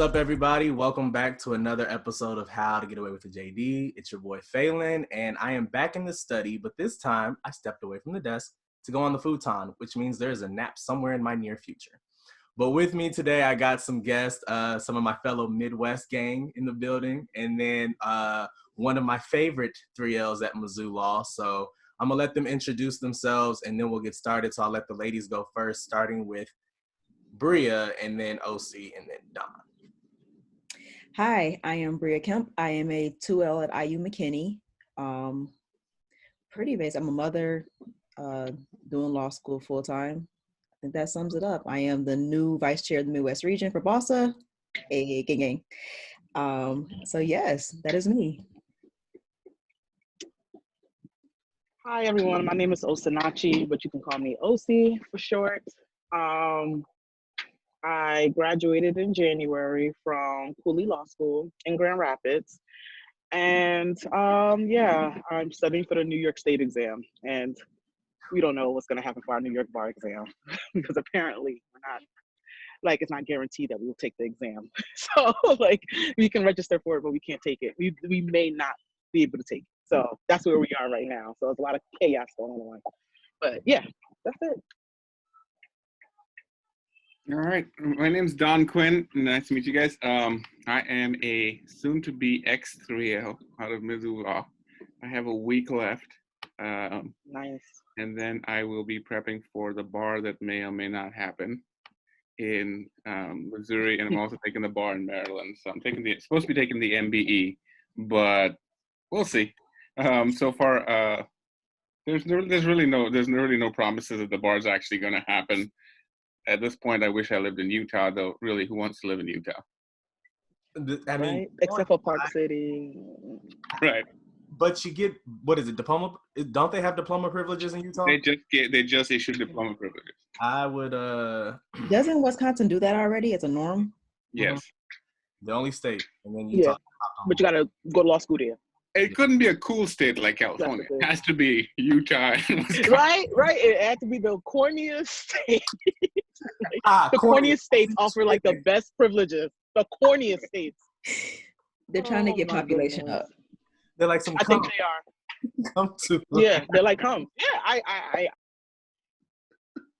up, everybody? Welcome back to another episode of How to Get Away with the JD. It's your boy Phelan, and I am back in the study, but this time I stepped away from the desk to go on the futon, which means there's a nap somewhere in my near future. But with me today, I got some guests, some of my fellow Midwest gang in the building, and then one of my favorite 3Ls at Mizzou Law. So I'm gonna let them introduce themselves, and then we'll get started. So I'll let the ladies go first, starting with Bria, and then OC, and then Don. Hi, I am Bria Kemp. I am a 2L at IU McKinney. Pretty basic. I'm a mother doing law school full time. I think that sums it up. I am the new vice chair of the Midwest region for BOSA. Hey, gang. So yes, that is me. Hi everyone, my name is Osinachi, but you can call me OC for short. I graduated in January from Cooley Law School in Grand Rapids. And I'm studying for the New York State exam. And we don't know what's gonna happen for our New York bar exam because apparently it's not guaranteed that we will take the exam. So we can register for it, but we can't take it. We may not be able to take it. So that's where we are right now. So there's a lot of chaos going on. But yeah, that's it. All right, my name's Don Quinn. Nice to meet you guys. I am a soon-to-be X3L out of Mizzou Law. I have a week left. Nice. And then I will be prepping for the bar that may or may not happen in Missouri, and I'm also taking the bar in Maryland. So I'm supposed to be taking the MBE, but we'll see. So far, there's really no promises that the bar is actually going to happen. At this point, I wish I lived in Utah, though. Really, who wants to live in Utah? I mean, right? Except for Park City. Right. But you get, what is it, diploma? Don't they have diploma privileges in Utah? They just issued diploma privileges. I would. Doesn't Wisconsin do that already as a norm? Yes. The only state, and then Utah. Yeah, but you gotta go to law school there. It couldn't be a cool state like California. It has to be Utah. Right. It had to be the corniest state. The corniest states offer the best privileges. The corniest states. They're trying to get population up. They're like some. I think they are. Come to. Yeah, they're like, come. Yeah, I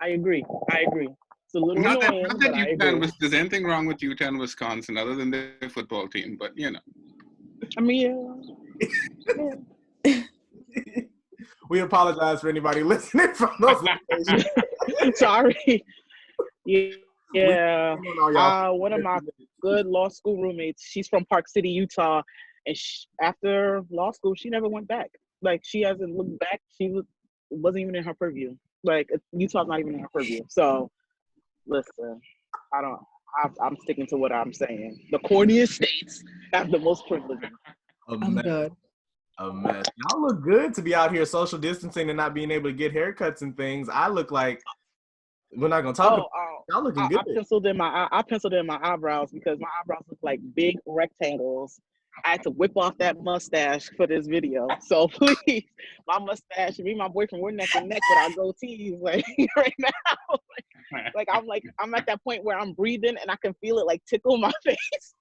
agree. It's a little annoying, not that but I agree. There's anything wrong with Utah and Wisconsin other than their football team, but you know. I mean, yeah. We apologize for anybody listening from those locations. Sorry. Yeah. One of my good law school roommates, she's from Park City, Utah, and after law school, she never went back. She hasn't looked back. It wasn't even in her purview. Utah's not even in her purview. So, listen, I'm sticking to what I'm saying. The corniest states have the most privileges. I'm good. A mess. Y'all look good to be out here social distancing and not being able to get haircuts and things. I look like we're not gonna talk about y'all looking good. I penciled in my eyebrows because my eyebrows look like big rectangles. I had to whip off that mustache for this video. So please, my mustache, me and my boyfriend, we're neck and neck with our goatees right now. I'm at that point where I'm breathing and I can feel it tickle my face.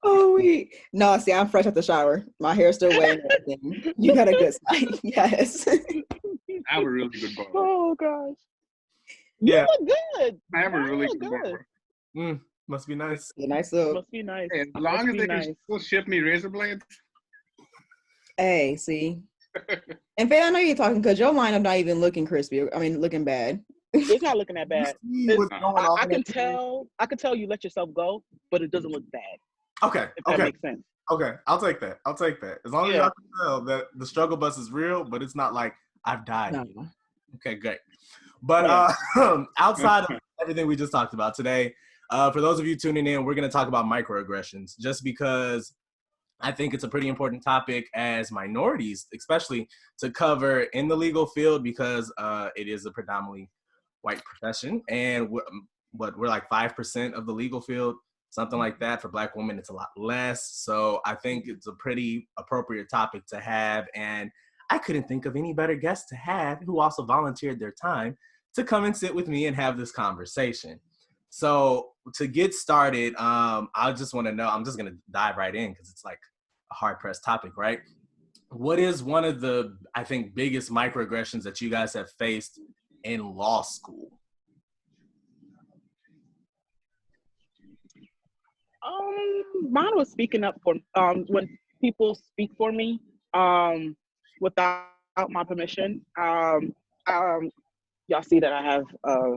Oh wait. No, see, I'm fresh out the shower. My hair's still wet and everything. You got a good side. Yes. I have a really good barber. Oh gosh. Yeah. You look good. I have a really good barber. Must be nice. Nice look. Must be nice. As long as they can still ship me razor blades. Hey, see. And Faye, I know you're talking because your lineup not even looking crispy. I mean, looking bad. It's not looking that bad. I can tell you let yourself go, but it doesn't look bad. Okay. If that makes sense. Okay, I'll take that. As long as y'all can tell that the struggle bus is real, but it's not like I've died. No. Okay, great. But outside of everything we just talked about today, for those of you tuning in, we're going to talk about microaggressions just because I think it's a pretty important topic as minorities, especially to cover in the legal field because it is a predominantly white profession. And we're like 5% of the legal field, something like that. For Black women, it's a lot less. So I think it's a pretty appropriate topic to have. And I couldn't think of any better guest to have who also volunteered their time to come and sit with me and have this conversation. So to get started, I just want to know, I'm just going to dive right in because it's like a hard pressed topic, right? What is one of the, I think, biggest microaggressions that you guys have faced in law school? Mine was speaking up for when people speak for me without my permission. Y'all see that I have a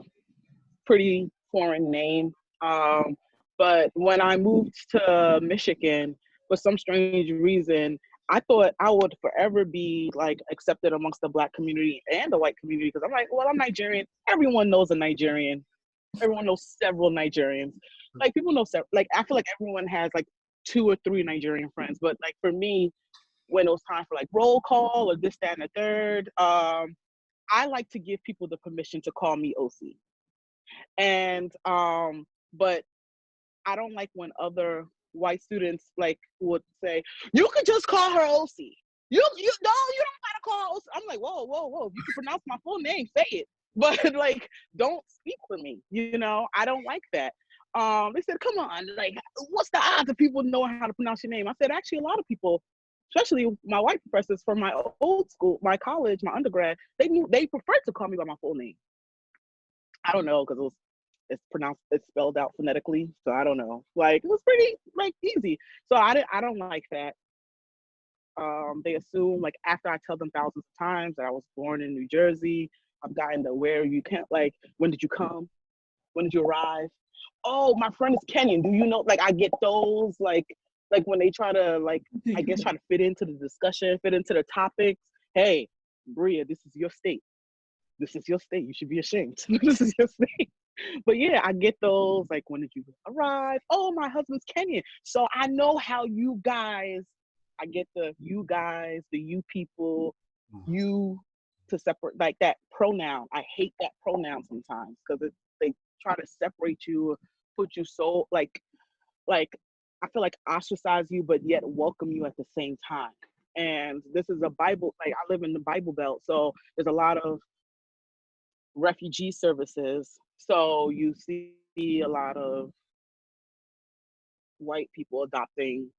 pretty foreign name. But when I moved to Michigan, for some strange reason, I thought I would forever be like accepted amongst the Black community and the white community because I'm like, well, I'm Nigerian. Everyone knows a Nigerian. Everyone knows several Nigerians. Like people know several. Like I feel like everyone has like 2 or 3 Nigerian friends. But like for me, when it was time for like roll call or this, that, and the third, I like to give people the permission to call me OC. And but I don't like when other white students like would say, you could just call her OC. You no, you don't gotta call her OC. I'm like, whoa. If you can pronounce my full name, say it. But like, don't speak for me. You know, I don't like that. They said, come on, like, what's the odds of people knowing how to pronounce your name? I said, actually, a lot of people, especially my white professors from my old school, my college, my undergrad, they preferred to call me by my full name. I don't know, because it's spelled out phonetically, so I don't know. Like it was pretty like easy. So I don't like that. They assume like after I tell them thousands of times that I was born in New Jersey, I've gotten to where you can't like, when did you come? When did you arrive? Oh, my friend is Kenyan. Do you know? Like I get those like when they try to like I guess try to fit into the discussion, fit into the topics. Hey, Bria, this is your state. This is your state. You should be ashamed. This is your state. But yeah, I get those like, when did you arrive? Oh, my husband's Kenyan. So I know how you guys, I get the you guys, the you people, you to separate like that pronoun. I hate that pronoun sometimes because they try to separate you, put you so like I feel like ostracize you, but yet welcome you at the same time. And this is a Bible, like I live in the Bible Belt. So there's a lot of refugee services. So you see a lot of white people adopting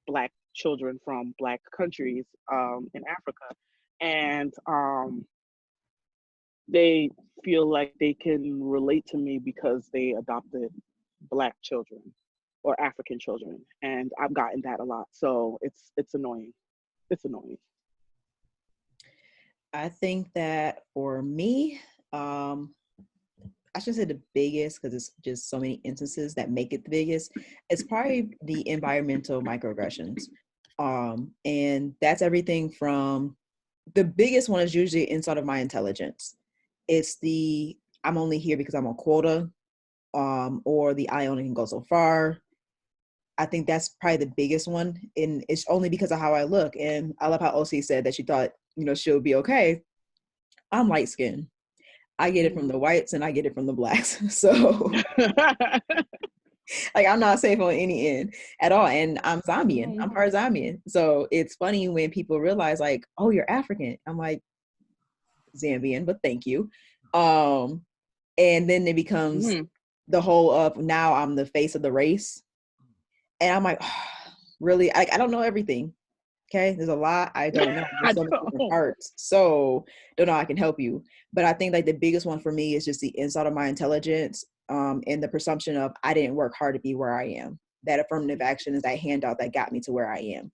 Black children from Black countries in Africa. And they feel like they can relate to me because they adopted Black children or African children. And I've gotten that a lot. So it's annoying. It's annoying. I think that for me, I shouldn't say the biggest because it's just so many instances that make it the biggest. It's probably the environmental microaggressions. And that's everything from, the biggest one is usually insult of my intelligence. It's the, I'm only here because I'm on quota, or the I only can go so far. I think that's probably the biggest one. And it's only because of how I look. And I love how OC said that she thought, she'll be okay. I'm light skinned. I get it from the whites and I get it from the Blacks. So like I'm not safe on any end at all. And I'm Zambian. I'm part Zambian. So it's funny when people realize like, oh, you're African. I'm like, Zambian, but thank you. And then it becomes the whole of, now I'm the face of the race. And I'm like, oh, really? I don't know everything. Okay, there's a lot I don't know. There's so many different parts. So don't know how I can help you. But I think like the biggest one for me is just the insult of my intelligence, and the presumption of I didn't work hard to be where I am. That affirmative action is that handout that got me to where I am.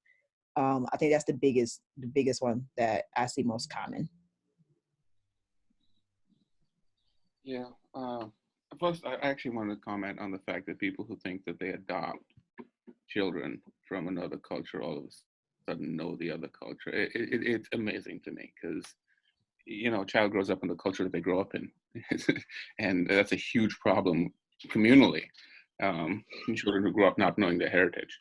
I think that's the biggest one that I see most common. Yeah. First, I actually wanted to comment on the fact that people who think that they adopt children from another culture all of a sudden know the other culture. It's amazing to me because, a child grows up in the culture that they grow up in. And that's a huge problem communally. Children who grow up not knowing their heritage.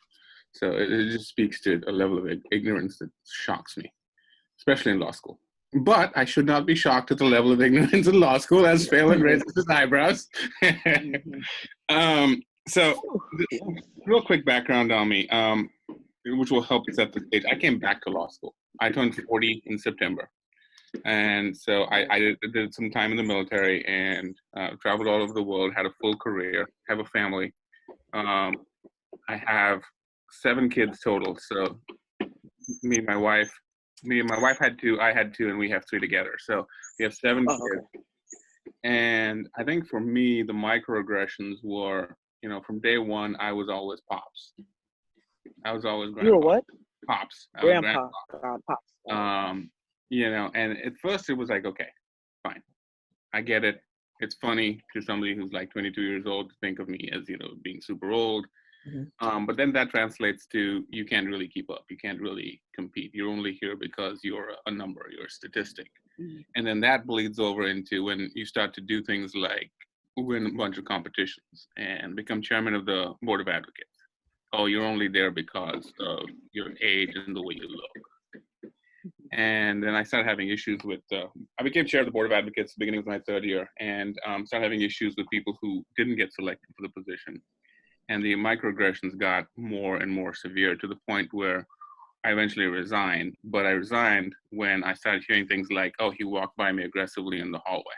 So it just speaks to a level of ignorance that shocks me, especially in law school. But I should not be shocked at the level of ignorance in law school, as Phelan raises his eyebrows. So, real quick background on me, which will help set the stage. I came back to law school. I turned 40 in September. And so I did some time in the military and traveled all over the world, had a full career, have a family. I have 7 kids total. So me and my wife had 2, I had 2, and we have 3 together. So we have 7 kids. Okay. And I think for me, the microaggressions were, from day one, I was always pops. I was always grandpa. You were what? Pops. I was Grandpa. Pops. And at first it was like, okay, fine. I get it. It's funny to somebody who's like 22 years old to think of me as, being super old. Mm-hmm. But then that translates to you can't really keep up. You can't really compete. You're only here because you're a number, you're a statistic. Mm-hmm. And then that bleeds over into when you start to do things like win a bunch of competitions and become chairman of the board of advocates. Oh, you're only there because of your age and the way you look. And then I started having issues with, I became chair of the board of advocates at the beginning of my 3rd year, and started having issues with people who didn't get selected for the position. And the microaggressions got more and more severe to the point where I eventually resigned. But I resigned when I started hearing things like, oh, he walked by me aggressively in the hallway.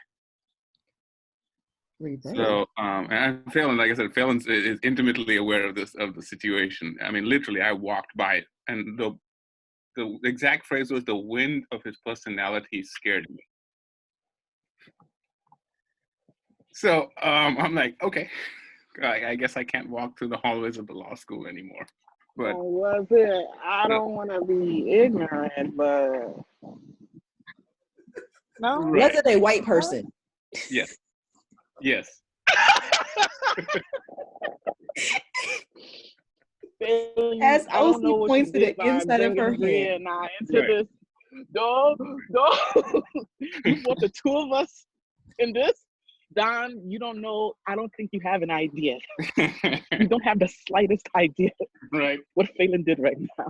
So, and Phelan, like I said, Phelan is intimately aware of the situation. I mean, literally, I walked by it, and the exact phrase was, the wind of his personality scared me. So I'm like, okay, I guess I can't walk through the hallways of the law school anymore. But was it? I don't want to be ignorant, but no. Was it a white person? Yes. Yes. As OC points to the inside of her head. Now into this. No. You want the 2 of us in this? Don, you don't know. I don't think you have an idea. You don't have the slightest idea right. what Phelan did right now.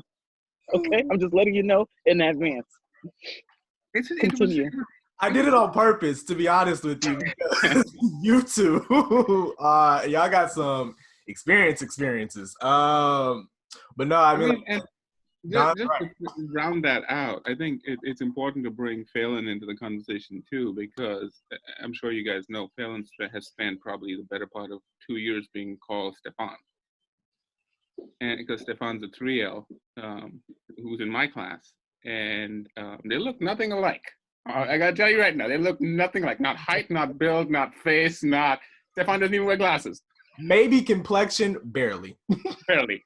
Okay? I'm just letting you know in advance. Continue. I did it on purpose, to be honest with you. You two, y'all got some experiences. But no, I mean and just to round that out, I think it's important to bring Phelan into the conversation too, because I'm sure you guys know Phelan has spent probably the better part of 2 years being called Stefan. And because Stefan's a 3L, who's in my class, and they look nothing alike. I gotta tell you right now, they look nothing like, not height, not build, not face, Stefan doesn't even wear glasses. Maybe complexion, barely. Barely.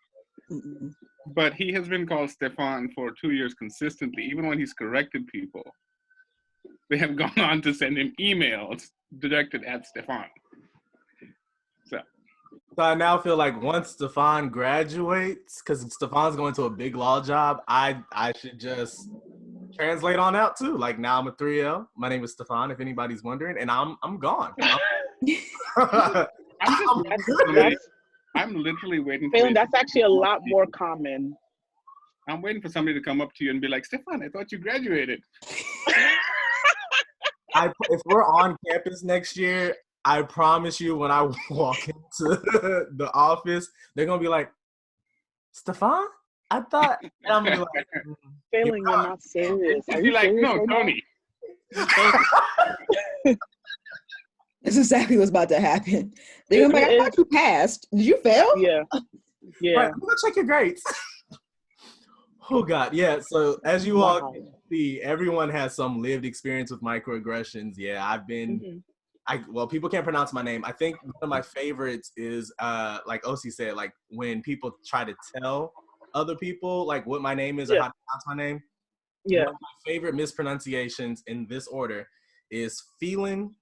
But he has been called Stefan for 2 years consistently, even when he's corrected people. They have gone on to send him emails directed at Stefan. So I now feel like once Stefan graduates, because Stefan's going to a big law job, I should just translate on out too. Like, now I'm a 3L. My name is Stefan, if anybody's wondering, and I'm gone. I'm literally waiting for that's actually a lot more common. I'm waiting for somebody to come up to you and be like, Stefan, I thought you graduated. If we're on campus next year, I promise you, when I walk into the office, they're gonna be like, Stefan? I thought, and I'm gonna be like, Failing, you're not serious. Are you like, no, Tony. That's exactly what's about to happen. They're gonna be like, I thought you passed. Did you fail? Yeah. Right, I'm gonna check your grades. Oh God, yeah. So as you all can see, everyone has some lived experience with microaggressions. Yeah, I've been. Well, people can't pronounce my name. I think one of my favorites is, like OC said, like when people try to tell other people like what my name is or how to pronounce my name. Yeah. One of my favorite mispronunciations in this order is Phelan.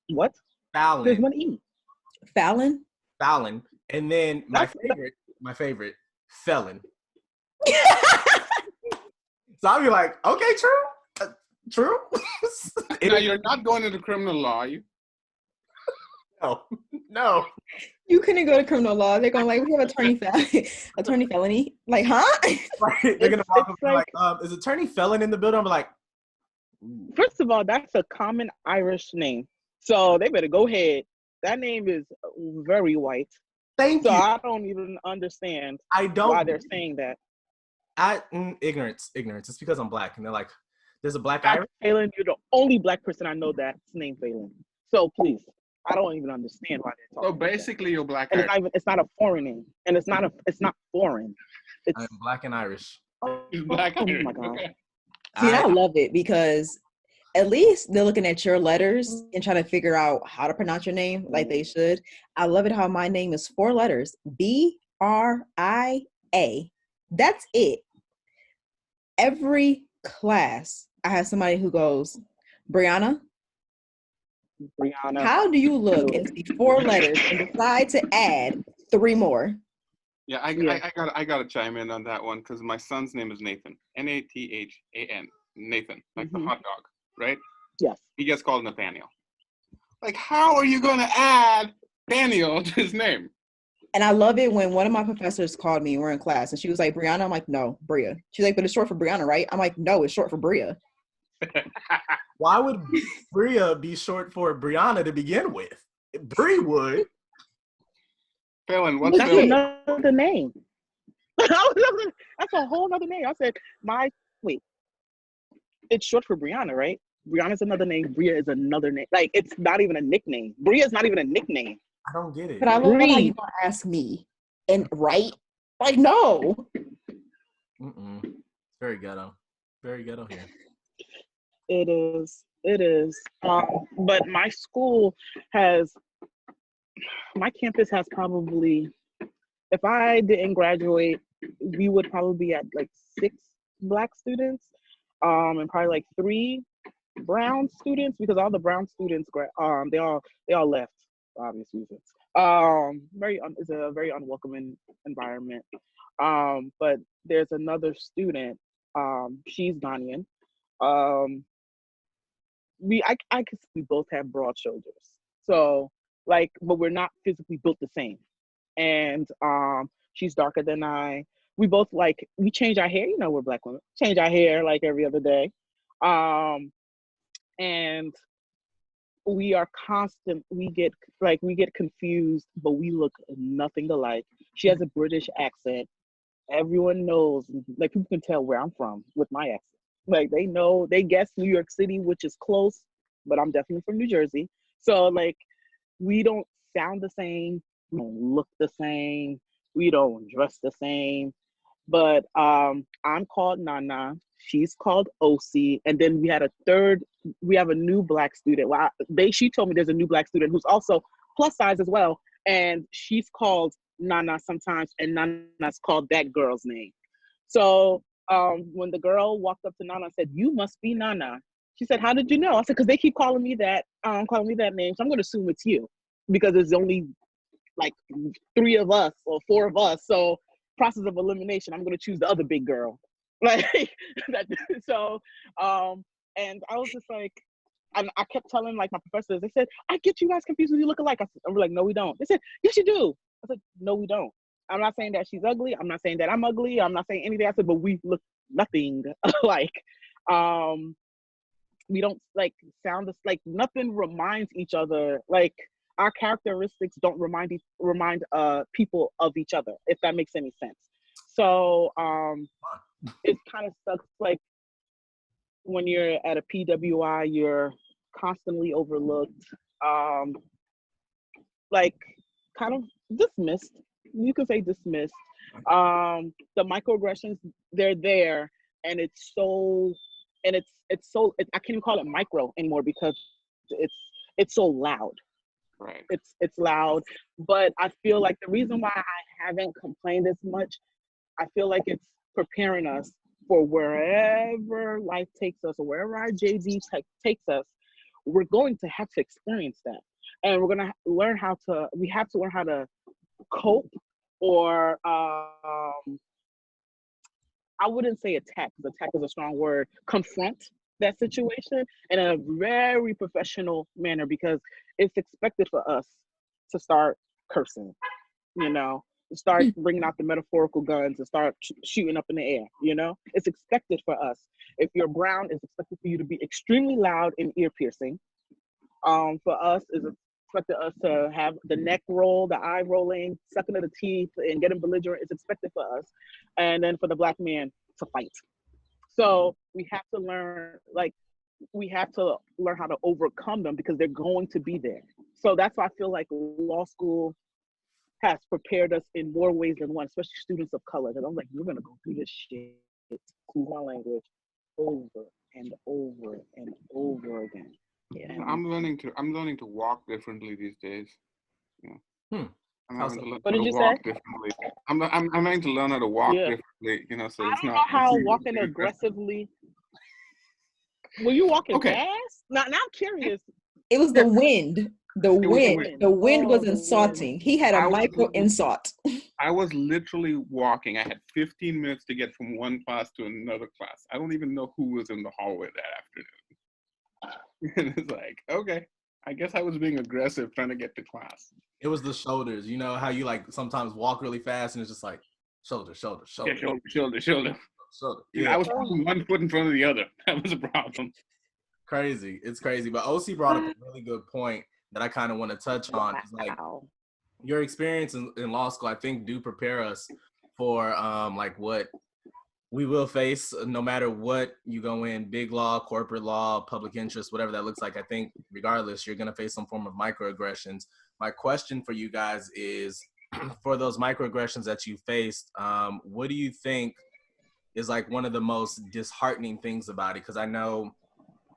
What? Fallon. There's one E. Fallon. Fallon, and then my favorite, Felon. So I'll be like, okay, true. Now you're not going into criminal law, are you? No. You couldn't go to criminal law. They're going like, we have attorney felony. Like, huh? Right. They're gonna walk up and like, is attorney Felon in the building? I'm like, first of all, that's a common Irish name, so they better go ahead. That name is very white. Thank you. So I don't even understand why they're saying that. Ignorance. It's because I'm black, and they're like, There's a Black Irish? Phelan, you're the only Black person I know that's named Phelan. So please, I don't even understand why they're talking. So basically, you're Black and Irish. it's not a foreign name, and it's not foreign. It's I am Black and Irish. Black oh Irish. my God. Okay. See, I love it because at least they're looking at your letters and trying to figure out how to pronounce your name like they should. I love it how my name is 4 letters. B-R-I-A. That's it. Every class, I have somebody who goes, Brianna, how do you look and see 4 letters and decide to add 3 more? Yeah, I gotta chime in on that one because my son's name is Nathan. Nathan. Nathan, like the hot dog, right? Yes. He gets called Nathaniel. Like, how are you gonna add Daniel to his name? And I love it when one of my professors called me, we're in class, and she was like, Brianna? I'm like, no, Bria. She's like, but it's short for Brianna, right? I'm like, no, it's short for Bria. Why would Bria be short for Brianna to begin with? Brie would. Phelan, what's That's Phelan? another name. That's a whole other name. I said, it's short for Brianna, right? Brianna's another name. Bria is another name. Like, it's not even a nickname. Bria is not even a nickname. I don't get it. But I love how you gonna ask me, and right? Like, no. Mm-mm. It's very ghetto. Very ghetto here. It is. But my campus has probably, if I didn't graduate, we would probably be at like 6 Black students, and probably like 3 brown students, because all the brown students, they all left for obvious reasons. It's a very unwelcoming environment. But there's another student. She's Ghanaian. I could see we both have broad shoulders. So like, but we're not physically built the same. And she's darker than I. We both we change our hair. You know, we're Black women. Change our hair like every other day. And we are constant. We get confused, but we look nothing alike. She has a British accent. Everyone knows. Like, people can tell where I'm from with my accent. Like, they guess New York City, which is close, but I'm definitely from New Jersey. So like, we don't sound the same. We don't look the same. We don't dress the same. But I'm called Nana. She's called OC. And then we have a new Black student. Well, she told me there's a new Black student who's also plus size as well. And she's called Nana sometimes, and Nana's called that girl's name. So when the girl walked up to Nana and said, "You must be Nana," she said, "How did you know?" I said, "Because they keep calling me that name, so I'm going to assume it's you, because there's only like 3 of us or 4 of us. So process of elimination, I'm going to choose the other big girl." Like that. So and I was just like, and I kept telling like my professors, they said, "I get you guys confused when you look alike." I'm like, "No, we don't." They said, "Yes, you do." I said, "No, we don't. I'm not saying that she's ugly. I'm not saying that I'm ugly. I'm not saying anything." I said, "But we look nothing alike. We don't like sound like nothing reminds each other. Like, our characteristics don't remind people of each other, if that makes any sense." So it kind of sucks. Like, when you're at a PWI, you're constantly overlooked, like kind of dismissed. You can say dismissed. The microaggressions, they're there, and I can't even call it micro anymore because it's so loud. Right. It's loud, but I feel like the reason why I haven't complained as much, I feel like it's preparing us for wherever life takes us, or wherever our JD takes us. We're going to have to experience that, and we're going to learn how to cope, or I wouldn't say attack, because attack is a strong word, confront that situation in a very professional manner, because it's expected for us to start cursing, to start bringing out the metaphorical guns and start shooting up in the air, It's expected for us. If you're brown, it's expected for you to be extremely loud and ear piercing. For us, it's expected us to have the neck roll, the eye rolling, sucking of the teeth, and getting belligerent. It's expected for us. And then for the Black man to fight. So we have to learn, like, we have to learn how to overcome them because they're going to be there. So that's why I feel like law school has prepared us in more ways than one, especially students of color. That I'm like, you're gonna go through this shit, excuse my language, over and over and over again. Yeah. And I'm learning to walk differently these days. Yeah. I'm How's having to that? learn what how did to you walk say? differently. I'm having to learn how to walk Yeah. differently, you know, so I it's don't not know how it's walking aggressively. Were you walking okay. fast? Now I'm curious. It was Yeah, the wind. The it was the wind. way The wind was Oh, the wind. insulting. He had a I was micro insult. I was literally walking. I had 15 minutes to get from one class to another class. I don't even know who was in the hallway that afternoon. And it's like, okay, I guess I was being aggressive trying to get to class. It was the shoulders. You know how you like sometimes walk really fast and it's just like shoulder, shoulder, Yeah, shoulder, shoulder. shoulder. And I was putting one foot in front of the other. That was a problem. Crazy. It's crazy. But OC brought up a really good point that I kind of want to touch on. Is like Wow. your experience in law school, I think, do prepare us for like what we will face no matter what you go in, big law, corporate law, public interest, whatever that looks like. I think regardless, you're going to face some form of microaggressions. My question for you guys is, for those microaggressions that you faced, what do you think is like one of the most disheartening things about it? Because I know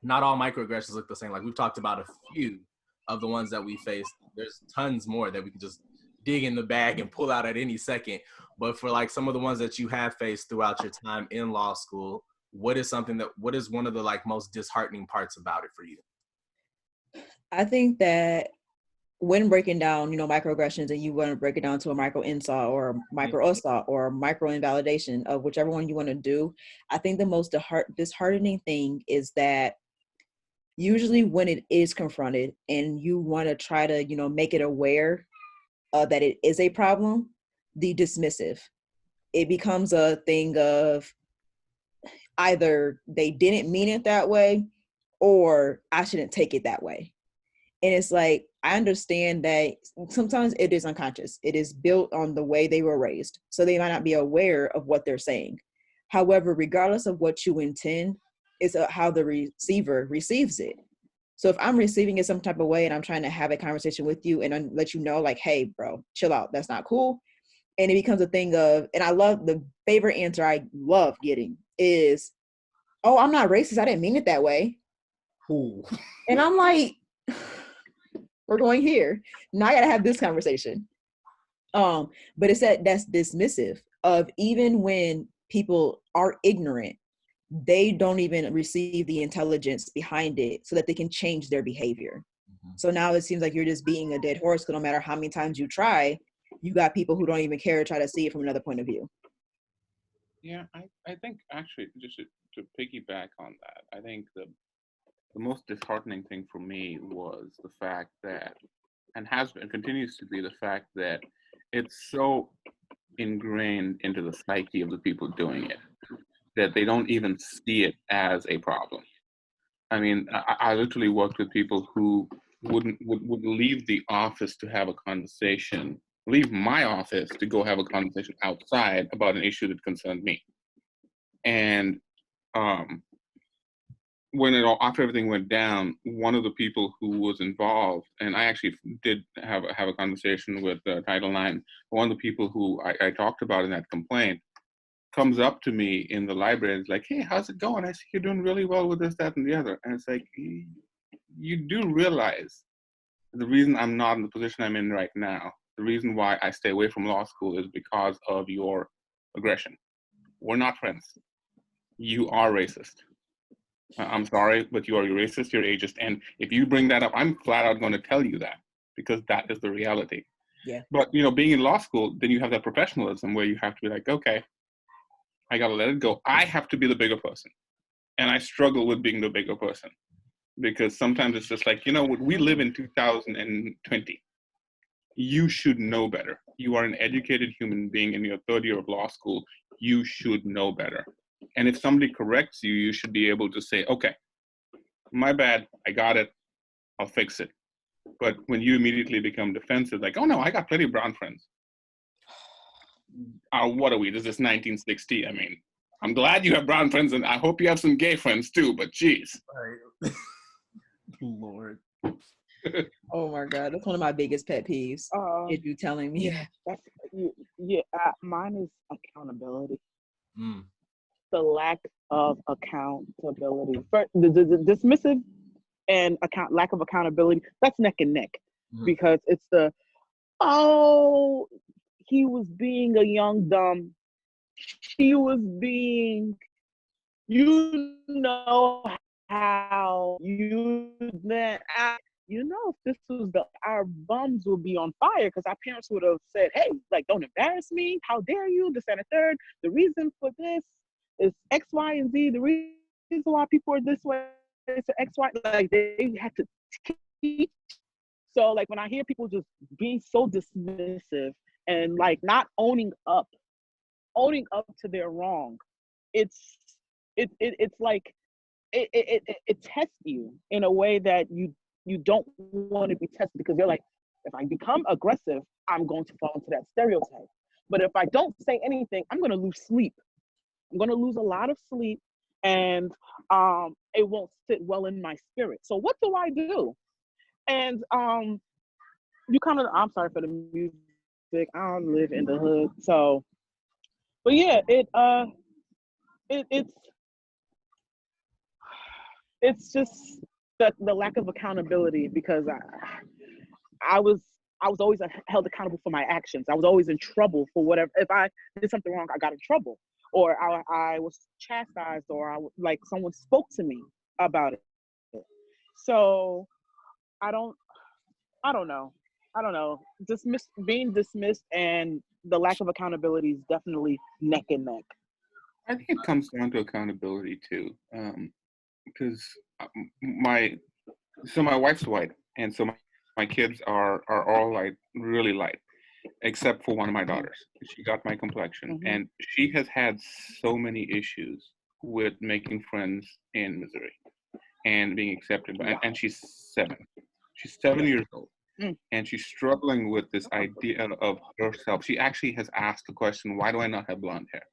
not all microaggressions look the same. Like we've talked about a few of the ones that we faced. There's tons more that we can just dig in the bag and pull out at any second. But for like some of the ones that you have faced throughout your time in law school, what is one of the like most disheartening parts about it for you? I think that when breaking down, microaggressions, and you want to break it down to a micro insult or a micro assault or a micro invalidation of whichever one you want to do, I think the most disheartening thing is that usually when it is confronted and you want to try to, make it aware that it is a problem, the dismissive, it becomes a thing of either they didn't mean it that way or I shouldn't take it that way. And it's like, I understand that sometimes it is unconscious. It is built on the way they were raised. So they might not be aware of what they're saying. However, regardless of what you intend, it's how the receiver receives it. So if I'm receiving it some type of way and I'm trying to have a conversation with you and let you know, like, hey, bro, chill out. That's not cool. And it becomes a thing of, and I love the favorite answer I love getting is, oh, I'm not racist. I didn't mean it that way. Ooh. And I'm like, we're going here. Now I gotta have this conversation. But it's that's dismissive of even when people are ignorant, they don't even receive the intelligence behind it so that they can change their behavior. Mm-hmm. So now it seems like you're just beating a dead horse because no matter how many times you try, you got people who don't even care to try to see it from another point of view. Yeah, I think actually just to piggyback on that, I think the most disheartening thing for me was the fact that, and has been, continues to be the fact that it's so ingrained into the psyche of the people doing it that they don't even see it as a problem. I mean, I literally worked with people who would leave the office to have a conversation, leave my office to go have a conversation outside about an issue that concerned me. And after everything went down, one of the people who was involved, and I actually did have a conversation with Title IX, one of the people who I talked about in that complaint comes up to me in the library and is like, hey, how's it going? I see you're doing really well with this, that, and the other. And it's like, you do realize the reason I'm not in the position I'm in right now, the reason why I stay away from law school is because of your aggression. We're not friends. You are racist. I'm sorry, but you are racist, you're ageist. And if you bring that up, I'm flat out going to tell you that because that is the reality. Yeah. But, being in law school, then you have that professionalism where you have to be like, okay, I got to let it go. I have to be the bigger person. And I struggle with being the bigger person because sometimes it's just like, we live in 2020. You should know better. You are an educated human being in your third year of law school. You should know better. And if somebody corrects you, you should be able to say, okay, my bad, I got it, I'll fix it. But when you immediately become defensive, like, oh no, I got plenty of brown friends. What are we? This is 1960. I mean, I'm glad you have brown friends, and I hope you have some gay friends too. But geez, Right. Lord. Oh my God, that's one of my biggest pet peeves. If you telling me Yeah, that's mine is accountability. Mm. The lack of accountability. For the dismissive and lack of accountability, that's neck and neck, because it's he was being a young dumb, she was being, you know, how you then if this was our bums would be on fire, because our parents would have said, hey, like, don't embarrass me, how dare you, this and a third, the reason for this is X, Y, and Z, the reason why people are this way is X, Y, like they had to teach. So like when I hear people just being so dismissive and like not owning up to their wrong, it's like it tests you in a way that you don't want to be tested, because you're like, if I become aggressive, I'm going to fall into that stereotype. But if I don't say anything, I'm going to lose sleep. I'm going to lose a lot of sleep, and it won't sit well in my spirit. So what do I do? And you kind of, I'm sorry for the music, I don't live in the hood, so, but yeah, it's just the lack of accountability, because I was always held accountable for my actions. I was always in trouble for whatever. If I did something wrong, I got in trouble, or I was chastised, or like someone spoke to me about it. So I don't know. Being dismissed and the lack of accountability is definitely neck and neck. I think it comes down to accountability too, because my wife's white, and so my kids are all like really light, except for one of my daughters. She got my complexion, and she has had so many issues with making friends in Missouri and being accepted. And she's 7. She's 7 years old, and she's struggling with this idea of herself. She actually has asked the question, why do I not have blonde hair?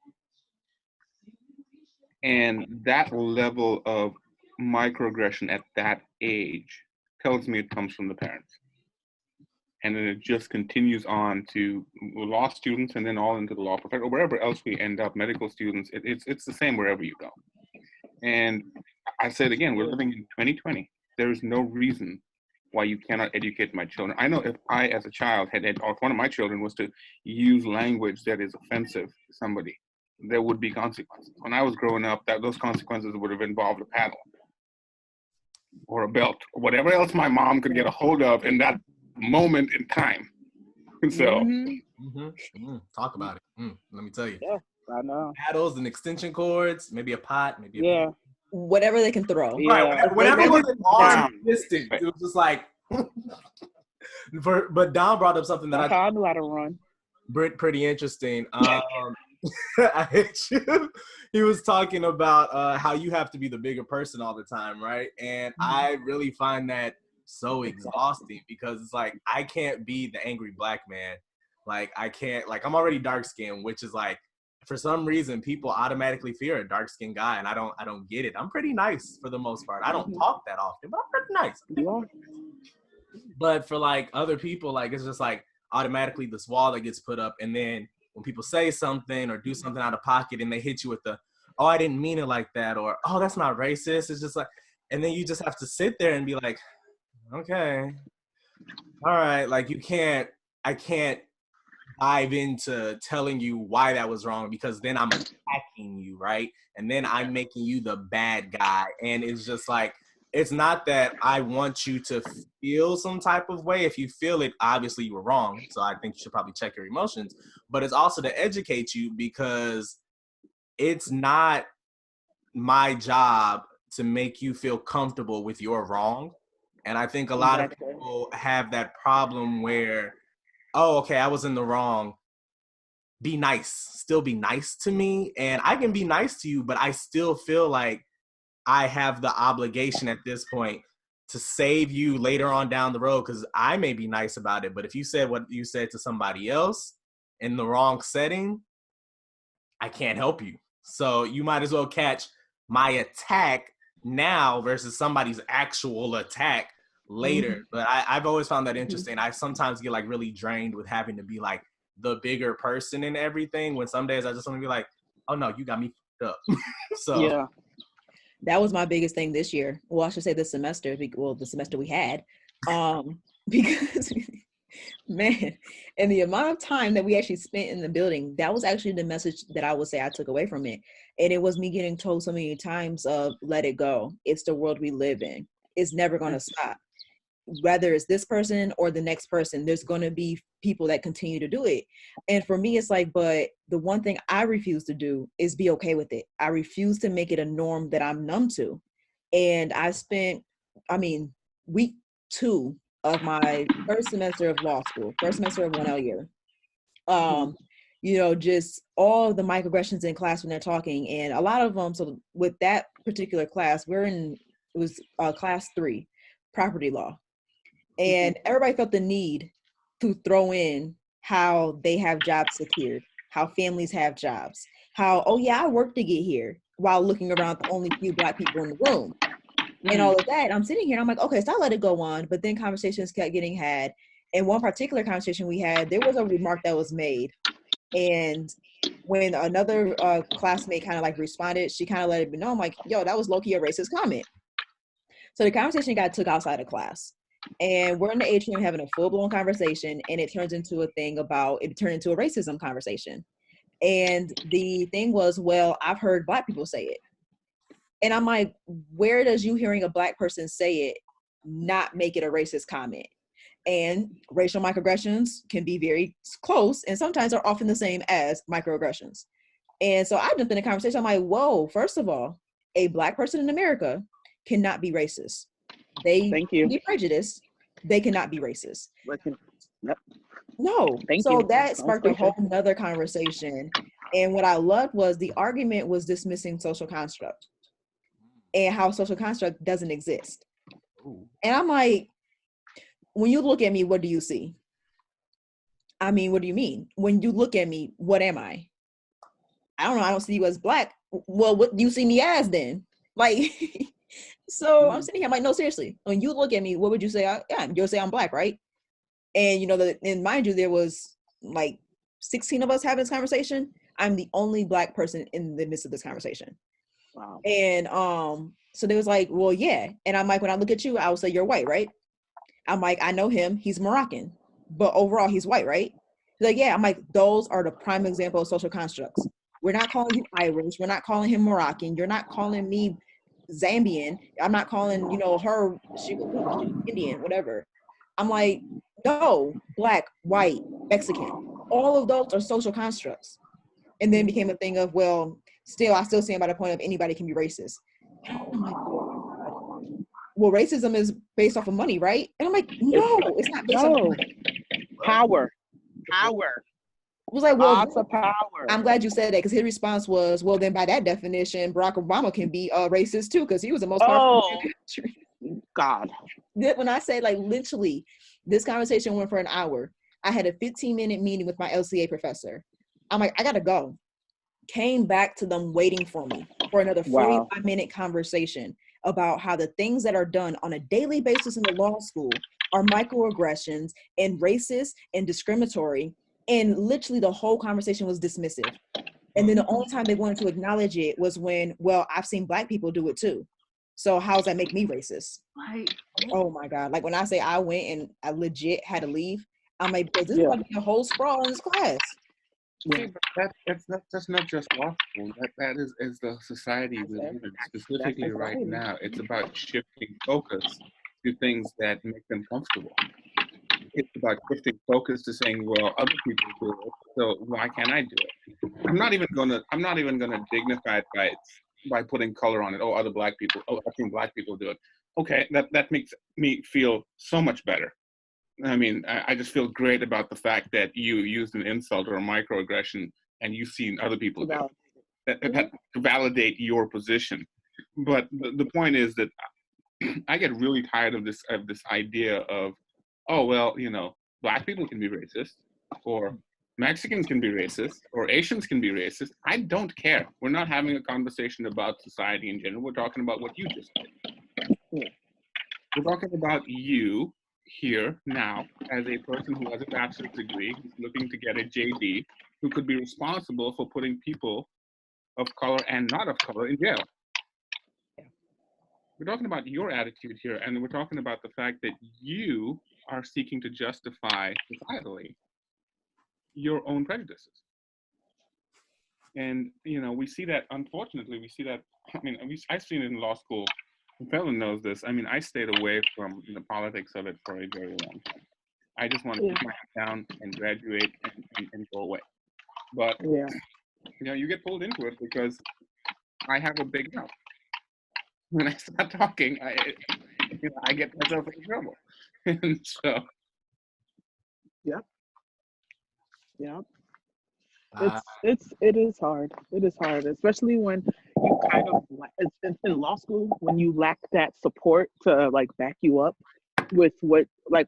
And that level of microaggression at that age tells me it comes from the parents. And then it just continues on to law students, and then all into the law profession, or wherever else we end up, medical students. It's the same wherever you go. And I said again, we're living in 2020. There is no reason why you cannot educate my children. I know if I, as a child, or if one of my children was to use language that is offensive to somebody, there would be consequences. When I was growing up, those consequences would have involved a paddle or a belt or whatever else my mom could get a hold of in that moment in time. So talk about it. Let me tell you. Yeah, I know. Paddles and extension cords, maybe a pot, maybe a whatever they can throw. Right, whatever was an arm distance. It was just like but Don brought up something that I knew how to run. Pretty interesting. I hate you. He was talking about how you have to be the bigger person all the time, right? And I really find that so exhausting, because it's like I can't be the angry black man. Like I can't, like I'm already dark skinned, which is like for some reason people automatically fear a dark skinned guy, and I don't get it. I'm pretty nice for the most part. I don't talk that often, but I'm pretty nice. But for like other people, like it's just like automatically this wall that gets put up, and then when people say something or do something out of pocket and they hit you with the, oh, I didn't mean it like that, or oh, that's not racist. It's just like, and then you just have to sit there and be like, okay, all right, like I can't dive into telling you why that was wrong, because then I'm attacking you, right? And then I'm making you the bad guy. And it's just like, it's not that I want you to feel some type of way. If you feel it, obviously you were wrong. So I think you should probably check your emotions. But it's also to educate you, because it's not my job to make you feel comfortable with your wrong. And I think a lot of people have that problem where, oh, okay, I was in the wrong. Be nice. Still be nice to me. And I can be nice to you, but I still feel like I have the obligation at this point to save you later on down the road, because I may be nice about it, but if you said what you said to somebody else in the wrong setting, I can't help you. So you might as well catch my attack now versus somebody's actual attack later. Mhm. But I've always found that interesting. I sometimes get like really drained with having to be like the bigger person in everything, when some days I just want to be like, oh no, you got me fucked up. So Yeah. That was my biggest thing this year. Well, I should say this semester. Well, the semester we had, because man, and the amount of time that we actually spent in the building, that was actually the message that I would say I took away from it. And it was me getting told so many times of let it go. It's the world we live in. It's never going to stop. Whether it's this person or the next person, there's going to be people that continue to do it. And for me, it's like, but the one thing I refuse to do is be okay with it. I refuse to make it a norm that I'm numb to. And I spent, week 2 of my first semester of law school, first semester of 1L year, just all the microaggressions in class when they're talking, and a lot of them. So with that particular class, it was class 3, property law. And everybody felt the need to throw in how they have jobs secured, how families have jobs, how, oh yeah, I worked to get here, while looking around the only few Black people in the room. And all of that. I'm sitting here and I'm like, okay, so I let it go on. But then conversations kept getting had. And one particular conversation we had, there was a remark that was made. And when another classmate kind of like responded, she kind of let it be known, like, yo, that was low-key a racist comment. So the conversation got took outside of class. And we're in the atrium having a full-blown conversation, and it turned into a racism conversation. And the thing was, well, I've heard Black people say it. And I'm like, where does you hearing a Black person say it not make it a racist comment? And racial microaggressions can be very close and sometimes are often the same as microaggressions. And so I jumped in the conversation. I'm like, whoa, first of all, a Black person in America cannot be racist. They can be prejudiced. They cannot be racist. Yep. No. So that sparked a whole nother conversation. And what I loved was the argument was dismissing social construct and how social construct doesn't exist. Ooh. And I'm like, when you look at me, what do you see? I mean, what do you mean? When you look at me, what am I? I don't know. I don't see you as Black. Well, what do you see me as then? Like, so I'm sitting here, I'm like, no, seriously. When you look at me, what would you say I am? You'll say I'm Black, right? And and mind you, there was like 16 of us having this conversation. I'm the only Black person in the midst of this conversation. Wow. And so they was like, well, yeah. And I'm like, when I look at you, I would say you're white, right? I'm like, I know him, he's Moroccan, but overall he's white, right? He's like, yeah. I'm like, those are the prime example of social constructs. We're not calling you Irish, we're not calling him Moroccan, you're not calling me Zambian, I'm not calling, her, she Indian, whatever. I'm like, no, Black, white, Mexican, all of those are social constructs. And then became a thing of, well, I still stand by the point of anybody can be racist. Oh my God. Well, racism is based off of money, right? And I'm like, no, it's not based off of money. Power. I was like, well, lots of power. I'm glad you said that, because his response was, well, then by that definition, Barack Obama can be racist too, because he was the most powerful man in the country. God. When I say, like, literally, this conversation went for an hour. I had a 15-minute meeting with my LCA professor. I'm like, I gotta go. Came back to them waiting for me for another 45-minute conversation about how the things that are done on a daily basis in the law school are microaggressions and racist and discriminatory. And literally the whole conversation was dismissive. And then the only time they wanted to acknowledge it was when, well, I've seen Black people do it too. So how does that make me racist? Right. Oh my God. Like when I say I went and I legit had to leave, I'm like, because this is going to be a whole sprawl in this class. Yeah, but that's not just law school. That is the society we live in. Specifically right now, it's about shifting focus to things that make them comfortable. It's about shifting focus to saying, well, other people do it, so why can't I do it? I'm not even gonna dignify it by putting color on it. Oh, other Black people. Oh, I've seen Black people do it. Okay, that makes me feel so much better. I mean, I just feel great about the fact that you used an insult or a microaggression and you've seen other people do it. That to validate your position. But the point is that I get really tired of this idea of, oh, well, Black people can be racist, or Mexicans can be racist, or Asians can be racist. I don't care. We're not having a conversation about society in general. We're talking about what you just did. Yeah. We're talking about you here now as a person who has a bachelor's degree, who's looking to get a JD, who could be responsible for putting people of color and not of color in jail. We're talking about your attitude here, and we're talking about the fact that you are seeking to justify societally your own prejudices. And, you know, we see that, unfortunately, we see that, I mean, I've seen it in law school. Felon knows this. I mean, I stayed away from the politics of it for a very long time. I just want to put my head down and graduate and go away. But, Yeah. you know, you get pulled into it because I have a big mouth. When I start talking, I get myself in trouble. And so. Yeah. It is hard. It is hard, especially when you kind of it's in law school when you lack that support to like back you up with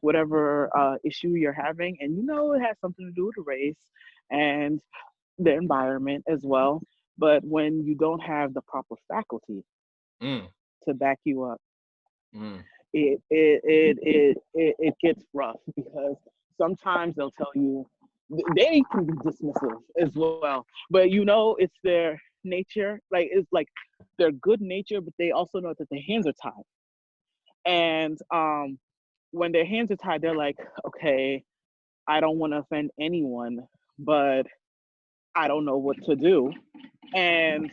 whatever issue you're having, and you know it has something to do with race and the environment as well. But when you don't have the proper faculty to back you up, it gets rough, because sometimes they'll tell you they can be dismissive as well, but you know it's their nature. Like it's like their good nature, but they also know that their hands are tied. And when their hands are tied, they're like, okay, I don't want to offend anyone, but I don't know what to do. And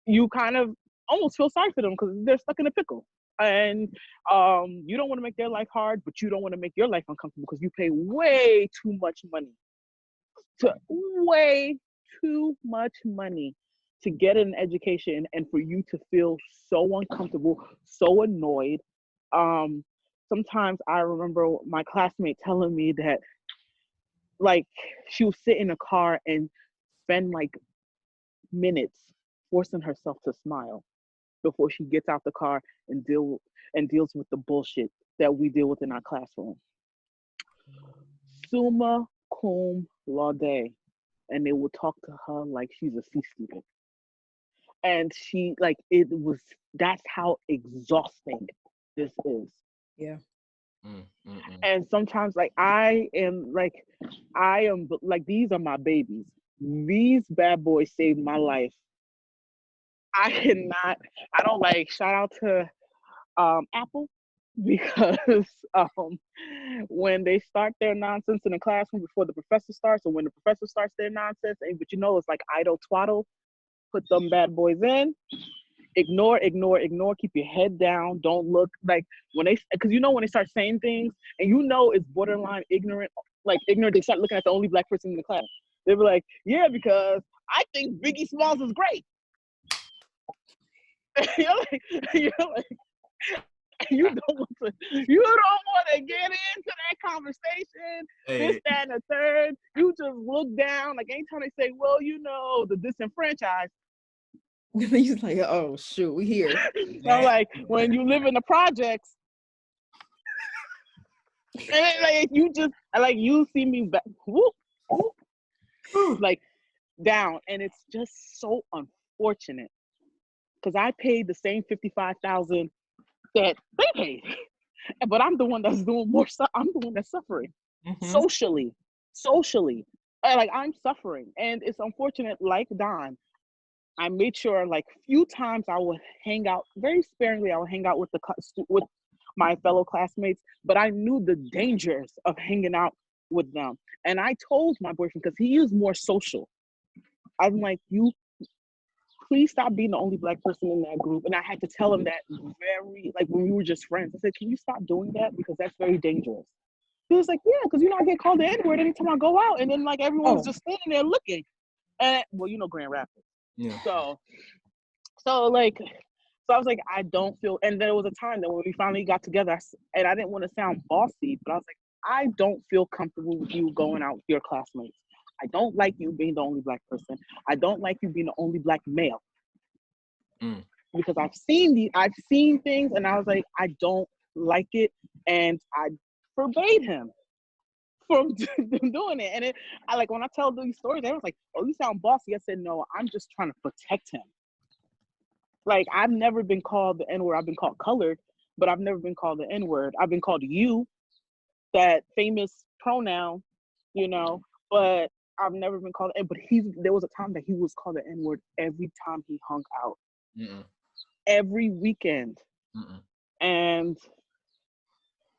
you kind of almost feel sorry for them because they're stuck in a pickle. And you don't want to make their life hard, but you don't want to make your life uncomfortable because you pay way too much money to get an education, and for you to feel so uncomfortable, so annoyed. Sometimes I remember my classmate telling me that like she would sit in a car and spend like minutes forcing herself to smile before she gets out the car and deals with the bullshit that we deal with in our classroom. Summa cum laude. And they will talk to her like she's a C student. And she that's how exhausting this is. Yeah. And sometimes I am these are my babies. These bad boys saved my life. I don't shout out to Apple, because when they start their nonsense in the classroom before the professor starts, or when the professor starts their nonsense, but you know it's like idle twaddle, put them bad boys in, ignore, keep your head down, don't look like because you know when they start saying things and you know it's borderline ignorant, they start looking at the only black person in the class. They be like, yeah, because I think Biggie Smalls is great. you're like you don't want to get into that conversation. This, that, and the third. You just look down. Like anytime they say, well, you know, the disenfranchised. He's like, oh shoot, we here. So like when you live in the projects, and you see me back, whoop, like down, and it's just so unfortunate because I paid the same $55,000 that they paid, but I'm the one that's doing more. I'm the one that's suffering socially. I'm suffering, and it's unfortunate. Like Don, I made sure few times I would hang out very sparingly. I would hang out with with my fellow classmates, but I knew the dangers of hanging out with them. And I told my boyfriend, because he is more social, I'm like, you please stop being the only black person in that group. And I had to tell him that when we were just friends. I said, can you stop doing that? Because that's very dangerous. He was like, yeah, because I get called the N-word anytime I go out. And then everyone's just standing there looking. And Grand Rapids. Yeah. So I was like, I don't feel, and there was a time that when we finally got together, and I didn't want to sound bossy, but I was like, I don't feel comfortable with you going out with your classmates. I don't like you being the only black person. I don't like you being the only black male. Because I've seen things, and I was like, I don't like it, and I forbade him. from doing it. And I like when I tell these stories, everyone's like, "Oh, you sound bossy." I said, "No, I'm just trying to protect him." Like, I've never been called the N-word. I've been called colored, but I've never been called the N-word. I've been called you, that famous pronoun, you know, but I've never been called. But there was a time that he was called the N-word every time he hung out, every weekend. And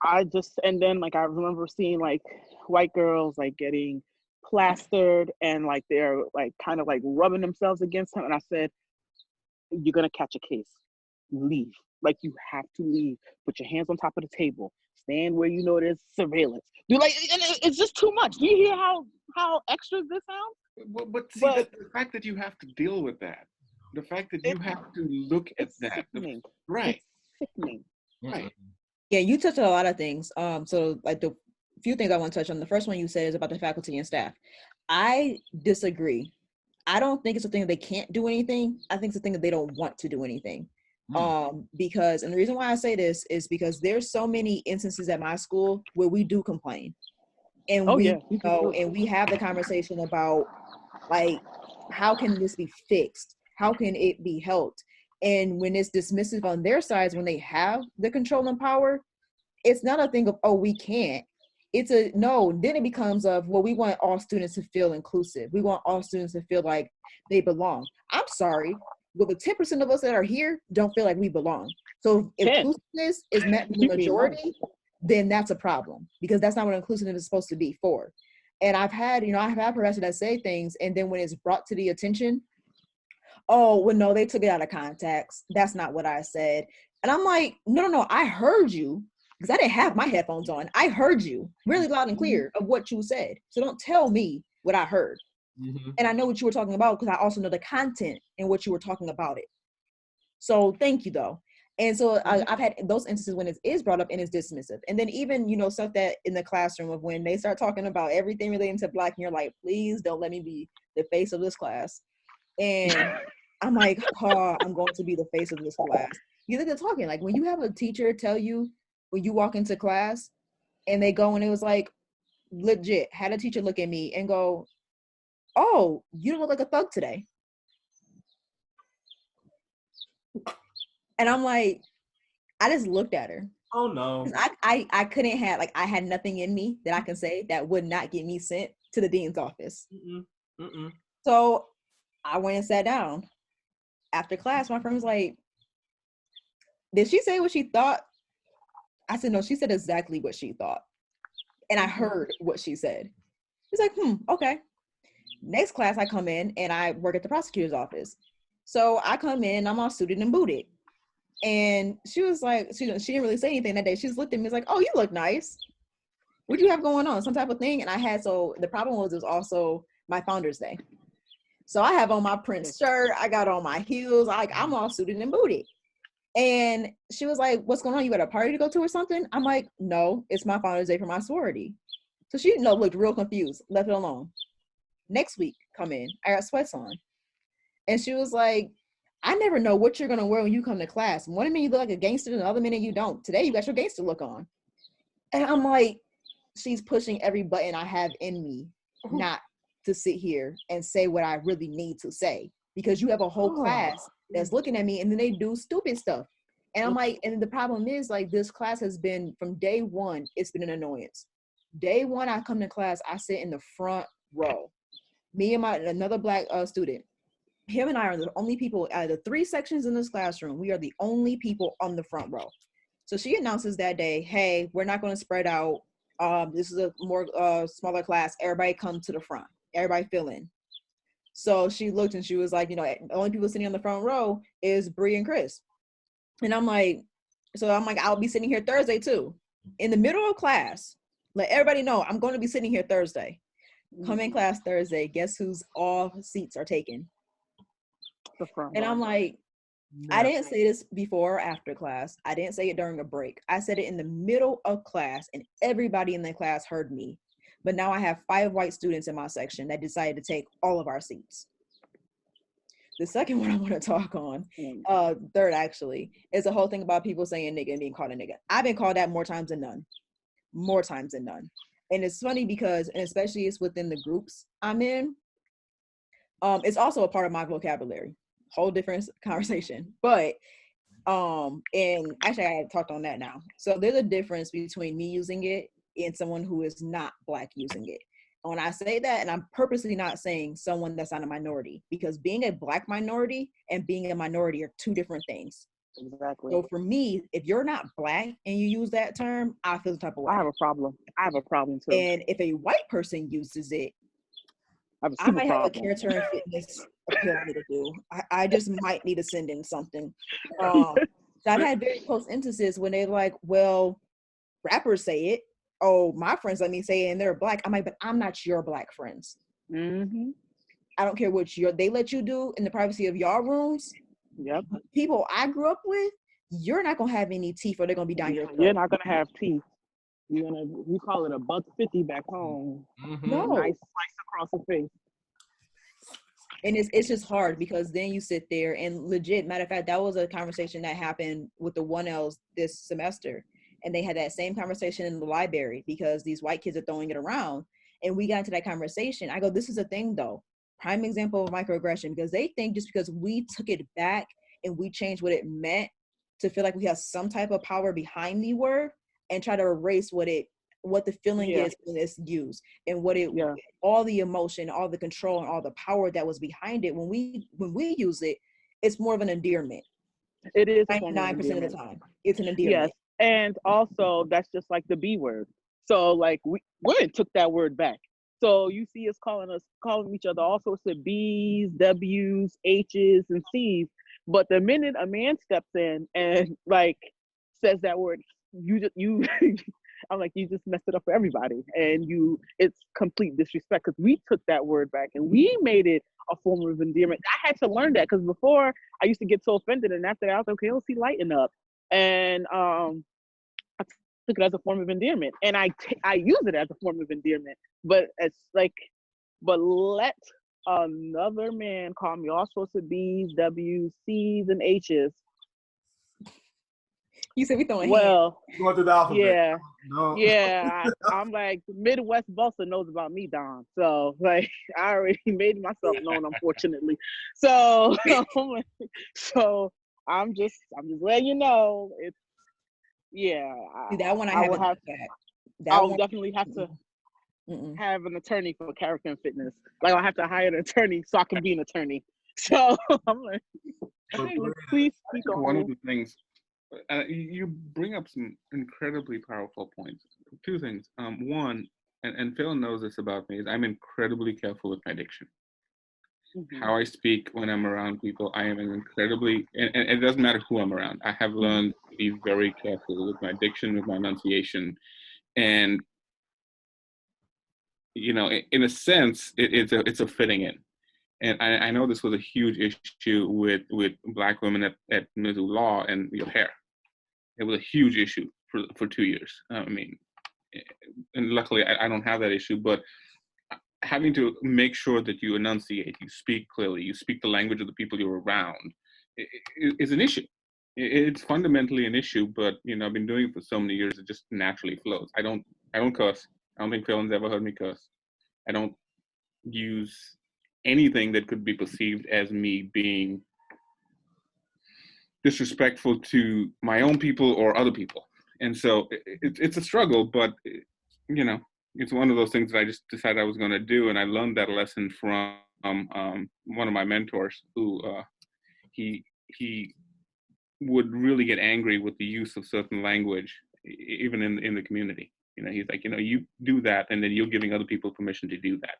and then like I remember seeing like white girls like getting plastered and like they're like kind of like rubbing themselves against him. And I said, "You're gonna catch a case. Leave. Like, you have to leave. Put your hands on top of the table. Stand where you know there's surveillance." You're like, it's just too much. Do you hear how extra this sounds? But see, the fact that you have to deal with that, the fact that you have to look at that, right? It's sickening. Right. Yeah, you touched on a lot of things. So like the few things I want to touch on. The first one you said is about the faculty and staff. I disagree. I don't think it's a thing that they can't do anything. I think it's a thing that they don't want to do anything. Because, and the reason why I say this is because there's so many instances at my school where we do complain. And and we have the conversation about like, how can this be fixed? How can it be helped? And when it's dismissive on their sides, when they have the control and power, it's not a thing of, oh, we can't. It's a no. Then it becomes of, well, we want all students to feel inclusive. We want all students to feel like they belong. I'm sorry, but the 10% of us that are here don't feel like we belong. So if inclusiveness is meant for the majority, then that's a problem, because that's not what inclusiveness is supposed to be for. And I've had professors that say things, and then when it's brought to the attention, oh, well, no, they took it out of context. That's not what I said. And I'm like, no, I heard you, because I didn't have my headphones on. I heard you really loud and clear of what you said. So don't tell me what I heard. And I know what you were talking about, because I also know the content and what you were talking about it. So thank you, though. And so I've had those instances when it is brought up and it's dismissive. And then even, stuff that in the classroom of when they start talking about everything relating to Black, and you're like, please don't let me be the face of this class. And I'm like, I'm going to be the face of this class. You think they're talking like when you have a teacher tell you when you walk into class and they go, and it was like, legit, had a teacher look at me and go, "Oh, you don't look like a thug today." And I'm like, I just looked at her. Oh no. I couldn't have, like, I had nothing in me that I can say that would not get me sent to the dean's office. So I went and sat down. After class, my friend was like, "Did she say what she thought?" I said, "No, she said exactly what she thought." And I heard what she said. She's like, okay. Next class I come in and I work at the prosecutor's office. So I come in, I'm all suited and booted. And she was like, she didn't really say anything that day. She just looked at me and was like, "Oh, you look nice. What do you have going on?" Some type of thing. And so the problem was, it was also my Founder's Day. So I have on my Prince shirt, I got on my heels, I'm all suited and booted. And she was like, "What's going on? You got a party to go to or something?" I'm like, "No, it's my Founder's Day for my sorority." So she looked real confused, left it alone. Next week, come in, I got sweats on. And she was like, "I never know what you're gonna wear when you come to class. One minute you look like a gangster, and the other minute you don't. Today you got your gangster look on." And I'm like, she's pushing every button I have in me not to sit here and say what I really need to say, because you have a whole class that's looking at me, and then they do stupid stuff. And I'm like, and the problem is, like, this class has been, from day one, it's been an annoyance. Day one, I come to class, I sit in the front row. Me and another Black student, him and I are the only people out of the 3 sections in this classroom. We are the only people on the front row. So she announces that day, "Hey, we're not going to spread out. This is a more smaller class. Everybody come to the front. Everybody fill in." So she looked and she was like, "The only people sitting on the front row is Bree and Chris." And I'm like, "I'll be sitting here Thursday too." In the middle of class, let everybody know I'm going to be sitting here Thursday. Come in class Thursday. Guess whose all seats are taken? The front And row. I'm like, I didn't say this before or after class. I didn't say it during a break. I said it in the middle of class, and everybody in the class heard me. But now I have 5 white students in my section that decided to take all of our seats. The second one I want to talk on, third actually, is the whole thing about people saying nigga and being called a nigga. I've been called that more times than none. And it's funny because, and especially it's within the groups I'm in, it's also a part of my vocabulary. Whole different conversation. But and actually I had talked on that now. So there's a difference between me using it and someone who is not Black using it. When I say that, and I'm purposely not saying someone that's not a minority, because being a Black minority and being a minority are two different things. Exactly. So for me, if you're not Black and you use that term, I feel the type of way. I have a problem. I have a problem too. And if a white person uses it, I might have a problem. character and fitness appeal I need to do. I just might need to send in something. So I've had very close instances when they're like, well, rappers say it. Oh, my friends let me say it and they're Black. I'm like, but I'm not your Black friends. Mm-hmm. I don't care what they let you do in the privacy of your rooms. Yep. People I grew up with, you're not going to have any teeth or they're going to be down your throat. You're not going to have teeth. We call it a $1.50 back home. Mm-hmm. No. Nice slice across the face. And it's just hard because then you sit there and legit, matter of fact, that was a conversation that happened with the 1Ls this semester. And they had that same conversation in the library because these white kids are throwing it around. And we got into that conversation. I go, this is a thing though. Prime example of microaggression, because they think just because we took it back and we changed what it meant to feel like we have some type of power behind the word and try to erase what the feeling is when it's used and what all the emotion, all the control, and all the power that was behind it. When we use it, it's more of an endearment. It is 99% of the time. It's an endearment. Yes. And also that's just like the B word. So like we took that word back. So you see us calling each other all sorts of B's, W's, H's, and C's. But the minute a man steps in and like says that word, you I'm like, you just messed it up for everybody. And it's complete disrespect because we took that word back and we made it a form of endearment. I had to learn that because before I used to get so offended, and after that I was like, okay, let's see, lighten up. And I took it as a form of endearment, and I use it as a form of endearment. But it's like, but let another man call me all sorts of B's, W's, C's, and H's. You said we throwing well, going through the alphabet. Yeah, no. yeah. I'm like, Midwest Bossa knows about me, Don. So like, I already made myself known, unfortunately. So, I'm just letting you know. It's that one I will have. I'll definitely have to have an attorney for character and fitness. Like I'll have to hire an attorney so I can be an attorney. So I'm like, please speak on one of the things. You bring up some incredibly powerful points. Two things. One, and Phil knows this about me, is I'm incredibly careful with my diction. Mm-hmm. How I speak when I'm around people, I am incredibly, and it doesn't matter who I'm around. I have learned to be very careful with my diction, with my enunciation. And, you know, in a sense, it's a fitting in. And I know this was a huge issue with Black women at Mizzou Law and your hair. It was a huge issue for 2 years. I mean, and luckily I don't have that issue, but having to make sure that you enunciate, you speak clearly, you speak the language of the people you're around is an issue. It's fundamentally an issue, but you know, I've been doing it for so many years, it just naturally flows. I don't cuss. I don't think Phil's ever heard me cuss. I don't use anything that could be perceived as me being disrespectful to my own people or other people. And so it's a struggle, but you know, it's one of those things that I just decided I was going to do. And I learned that lesson from one of my mentors who he would really get angry with the use of certain language, even in the community. You know, he's like, you know, you do that and then you're giving other people permission to do that.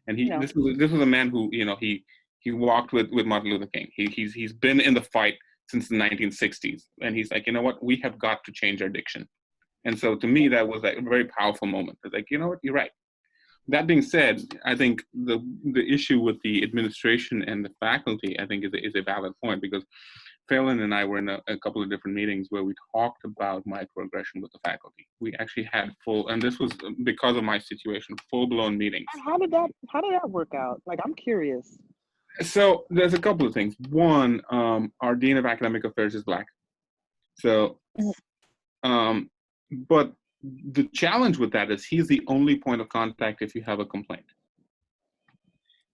And this was a man who, you know, he walked with Martin Luther King. He's been in the fight since the 1960s. And he's like, you know what, we have got to change our diction. And so to me, that was a very powerful moment. It's like, you know what, you're right. That being said, I think the issue with the administration and the faculty, I think is a valid point, because Phelan and I were in a couple of different meetings where we talked about microaggression with the faculty. We actually had and this was because of my situation, full-blown meetings. And how did that work out? Like, I'm curious. So there's a couple of things. One, our Dean of Academic Affairs is Black. So, but the challenge with that is he's the only point of contact if you have a complaint.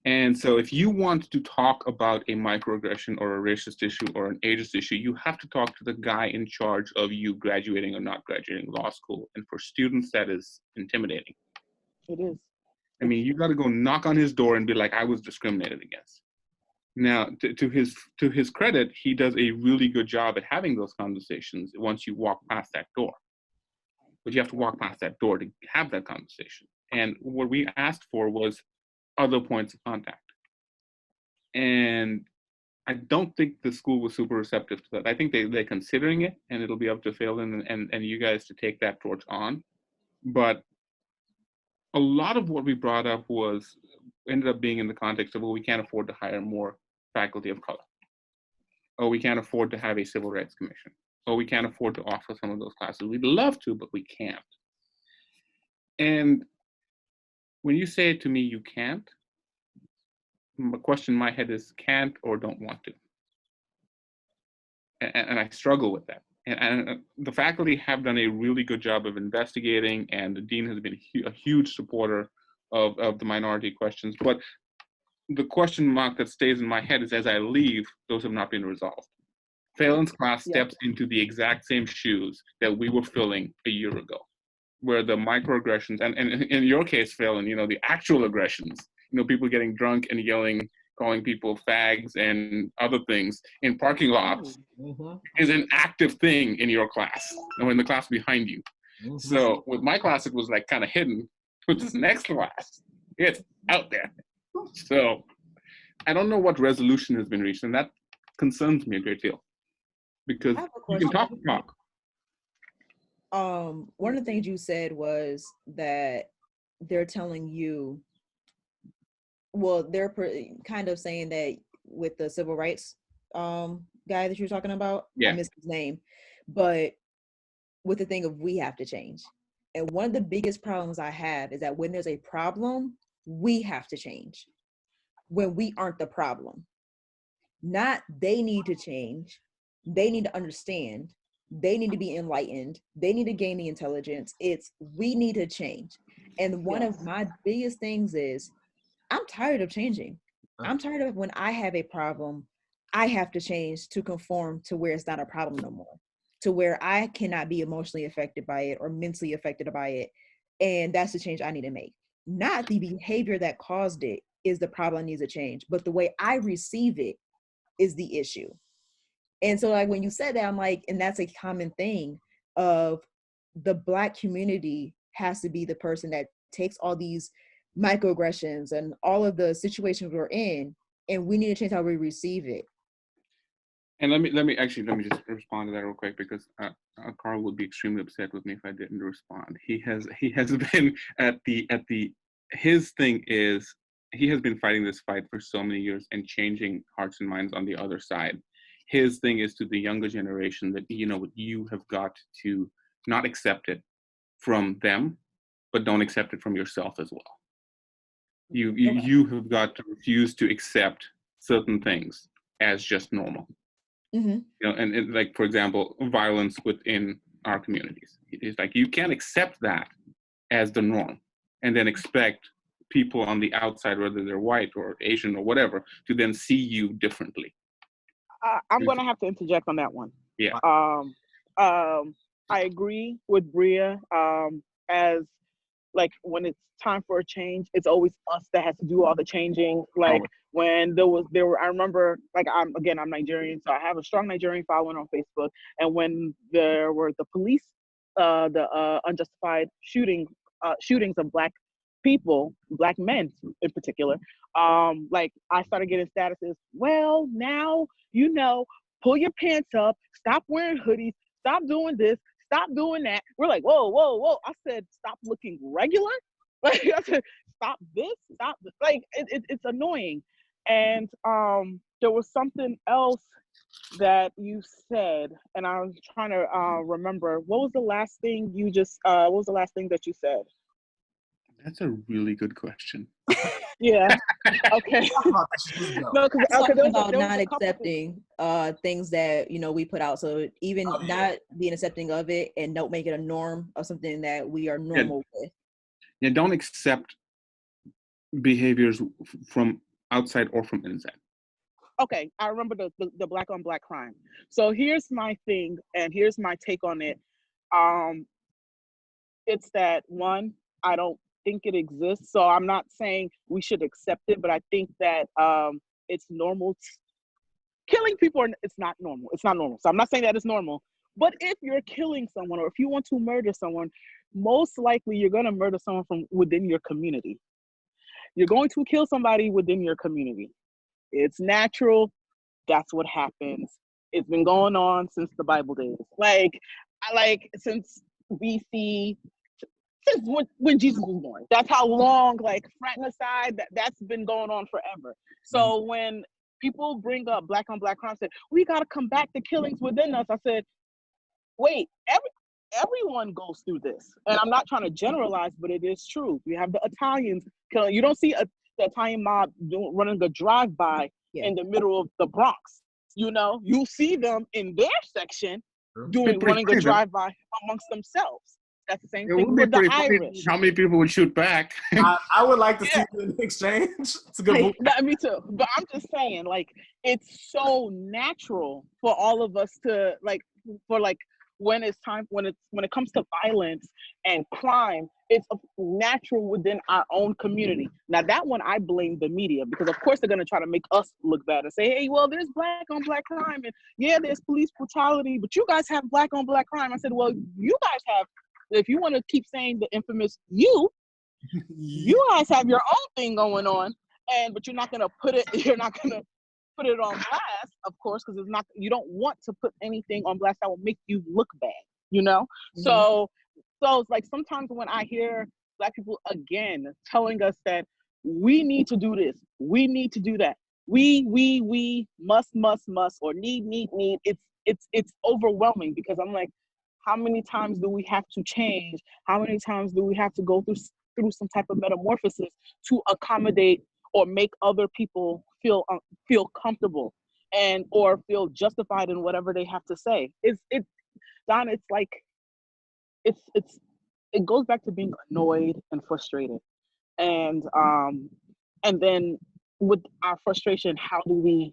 And so if you want to talk about a microaggression or a racist issue or an ageist issue, you have to talk to the guy in charge of you graduating or not graduating law school. And for students, that is intimidating. It is. I mean, you got to go knock on his door and be like, I was discriminated against. Now, to his credit, he does a really good job at having those conversations once you walk past that door. But you have to walk past that door to have that conversation. And what we asked for was other points of contact. And I don't think the school was super receptive to that. I think they're considering it, and it'll be up to Phelan and you guys to take that torch on. But a lot of what we brought up ended up being in the context of, well, we can't afford to hire more faculty of color. Oh, we can't afford to have a civil rights commission. Oh, we can't afford to offer some of those classes. We'd love to, but we can't. And when you say it to me, you can't, the question in my head is can't or don't want to. And I struggle with that. And the faculty have done a really good job of investigating, and the dean has been a huge supporter of the minority questions. But the question mark that stays in my head is, as I leave, those have not been resolved. Phelan's class steps into the exact same shoes that we were filling a year ago, where the microaggressions, and in your case, Phelan, the actual aggressions, people getting drunk and yelling, calling people fags and other things in parking lots is an active thing in your class or in the class behind you. So with my class, it was like kind of hidden. With this next class, it's out there. So I don't know what resolution has been reached, and that concerns me a great deal, because you can talk. One of the things you said was that they're telling you, well, they're kind of saying that with the civil rights guy that you're talking about, I missed his name, but with the thing of we have to change. And one of the biggest problems I have is that when there's a problem, we have to change when we aren't the problem. Not they need to change. They need to understand. They need to be enlightened. They need to gain the intelligence. It's we need to change. And one of my biggest things is I'm tired of changing. I'm tired of when I have a problem, I have to change to conform to where it's not a problem no more, to where I cannot be emotionally affected by it or mentally affected by it. And that's the change I need to make. Not the behavior that caused it is the problem that needs to change, but the way I receive it is the issue. And so like when you said that, I'm like, and that's a common thing of the Black community has to be the person that takes all these microaggressions and all of the situations we're in, and we need to change how we receive it. And let me just respond to that real quick, because Carl would be extremely upset with me if I didn't respond. He has been his thing is he has been fighting this fight for so many years and changing hearts and minds on the other side. His thing is to the younger generation that you have got to not accept it from them, but don't accept it from yourself as well. You have got to refuse to accept certain things as just normal. Mm-hmm. And like, for example, violence within our communities. It's like you can't accept that as the norm and then expect people on the outside, whether they're white or Asian or whatever, to then see you differently. I'm going to have to interject on that one. Yeah. I agree with Bria. As like when it's time for a change, it's always us that has to do all the changing. Like when there were, I remember, like I'm Nigerian, so I have a strong Nigerian following on Facebook. And when there were the police, unjustified shootings of Black people, Black men in particular, like I started getting statuses. Well, now pull your pants up, stop wearing hoodies, stop doing this, stop doing that. We're like, whoa. I said, stop looking regular. Like I said, stop this, stop this. Like it's annoying. And there was something else that you said, and I was trying to remember. What was the last thing that you said? That's a really good question. Yeah. Okay. No, because Talking there about was not a couple accepting things that we put out. So even not being accepting of it and don't make it a norm of something that we are normal with. Yeah, don't accept behaviors from outside or from inside. Okay, I remember the black on black crime. So here's my thing, and here's my take on it. It's that one, I don't think it exists. So I'm not saying we should accept it, but I think that it's normal. Killing people, it's not normal. It's not normal. So I'm not saying that it's normal. But if you're killing someone, or if you want to murder someone, most likely you're going to murder someone from within your community. You're going to kill somebody within your community. It's natural. That's what happens. It's been going on since the Bible days. Since BC, since when Jesus was born. That's how long, fratricide, that's been going on forever. So when people bring up black on black crime, said, we got to combat the killings within us. I said, wait, everyone goes through this. And I'm not trying to generalize, but it is true. You have the Italians killing. You don't see the Italian mob running a drive-by in the middle of the Bronx. You see them in their section running a drive-by amongst themselves. That's the same thing with the Irish. How many people would shoot back? I would like to see the exchange. It's a good movie. Me too. But I'm just saying, it's so natural for all of us to when it comes to violence and crime, it's natural within our own community. Now that one, I blame the media, because of course they're going to try to make us look bad and say, hey, well, there's black on black crime, and yeah, there's police brutality, but you guys have black on black crime. I said, well, you guys have, if you want to keep saying the infamous you guys have your own thing going on, but you're not going to put it on blast, of course, because it's not, you don't want to put anything on blast that will make you look bad, So it's like sometimes when I hear Black people again telling us that we need to do this, we need to do that, we must, or need, it's overwhelming, because I'm like, how many times do we have to change? How many times do we have to go through some type of metamorphosis to accommodate or make other people feel comfortable or feel justified in whatever they have to say? Don, it's like it goes back to being annoyed and frustrated, and then with our frustration, how do we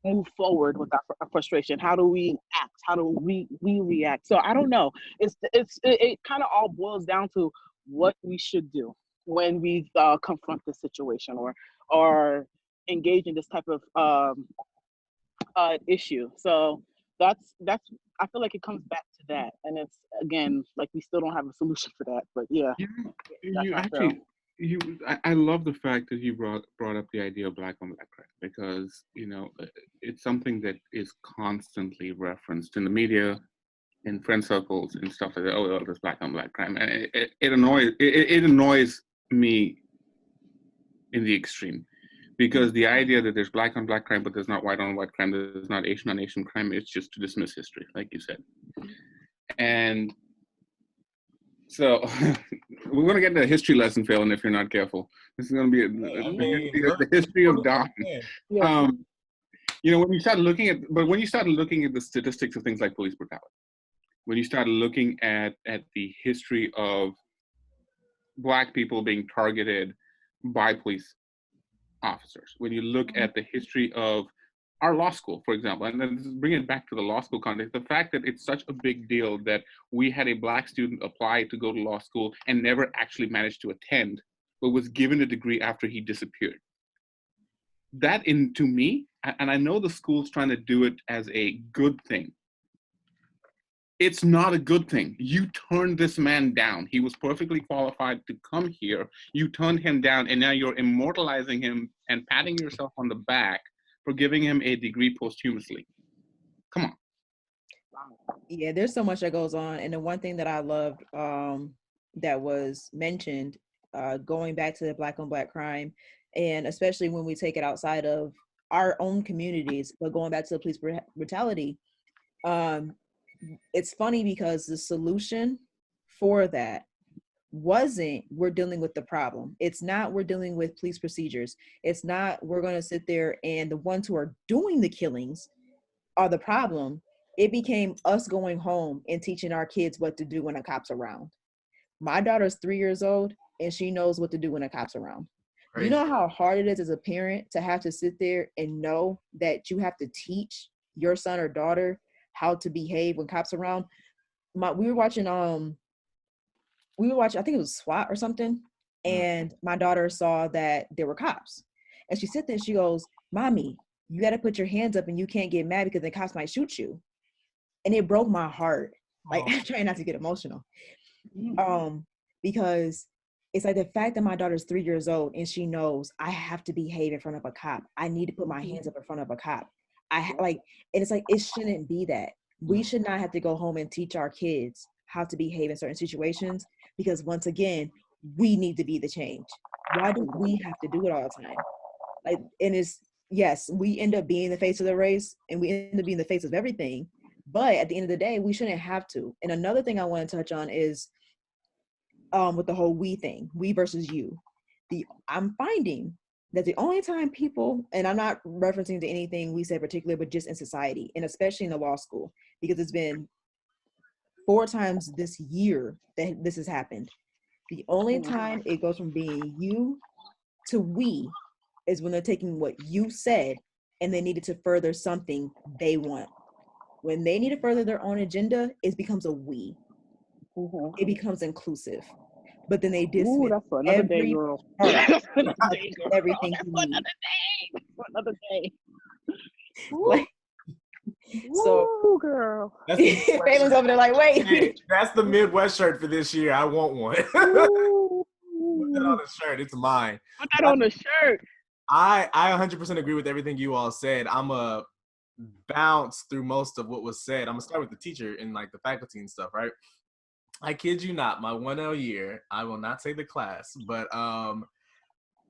move forward with our frustration? How do we act? How do we react? So I don't know. It kind of all boils down to what we should do when we confront this situation or engage in this type of issue. So that's I feel like it comes back to that, and it's, again, like, we still don't have a solution for that. But yeah, I love the fact that you brought up the idea of black on black crime, because it's something that is constantly referenced in the media, in friend circles, and stuff like that. Oh, there's black on black crime, and it annoys me in the extreme, because the idea that there's black on black crime but there's not white on white crime, there's not Asian on Asian crime, it's just to dismiss history, like you said. And so we're going to get into a history lesson, Phelan, if you're not careful. This is going to be the history of Don. When you start looking at the statistics of things like police brutality, when you start looking at the history of Black people being targeted by police officers, when you look at the history of our law school, for example, and then bring it back to the law school context, the fact that it's such a big deal that we had a Black student apply to go to law school and never actually managed to attend, but was given a degree after he disappeared. That, to me, and I know the school's trying to do it as a good thing, it's not a good thing. You turned this man down. He was perfectly qualified to come here. You turned him down, and now you're immortalizing him and patting yourself on the back for giving him a degree posthumously. Come on. Yeah, there's so much that goes on. And the one thing that I loved that was mentioned, going back to the Black on Black crime, and especially when we take it outside of our own communities, but going back to the police brutality, it's funny because the solution for that wasn't we're dealing with the problem. It's not we're dealing with police procedures. It's not we're going to sit there and the ones who are doing the killings are the problem. It became us going home and teaching our kids what to do when a cop's around. My daughter's 3 years old and she knows what to do when a cop's around. Crazy. You know how hard it is as a parent to have to sit there and know that you have to teach your son or daughter how to behave when cops around. We were watching I think it was SWAT or something, and my daughter saw that there were cops. And she sat there and she goes, "Mommy, you got to put your hands up and you can't get mad because the cops might shoot you." And it broke my heart. Like, I'm trying not to get emotional. Because it's like the fact that my daughter's 3 years old and she knows I have to behave in front of a cop. I need to put my hands up in front of a cop. And it's like, it shouldn't be that. We should not have to go home and teach our kids how to behave in certain situations, because once again, we need to be the change. Why do we have to do it all the time? Like, and it's, yes, we end up being the face of the race and we end up being the face of everything. But at the end of the day, we shouldn't have to. And another thing I want to touch on is with the whole we thing, we versus you. I'm finding that the only time people, and I'm not referencing to anything we said particular, but just in society, and especially in the law school, because it's been 4 times this year that this has happened. The only time it goes from being you to we is when they're taking what you said and they needed to further something they want. When they need to further their own agenda, it becomes a we. It becomes inclusive. But then they dismiss every part, everything you need. Another day. Like, so, girl. Phelan's over there like, wait. Hey, that's the Midwest shirt for this year. I want one. Put that on the shirt. It's mine. Put that on the shirt. I 100% agree with everything you all said. I'm a bounce through most of what was said. I'm gonna start with the teacher and like the faculty and stuff, right? I kid you not, my 1L year, I will not say the class, but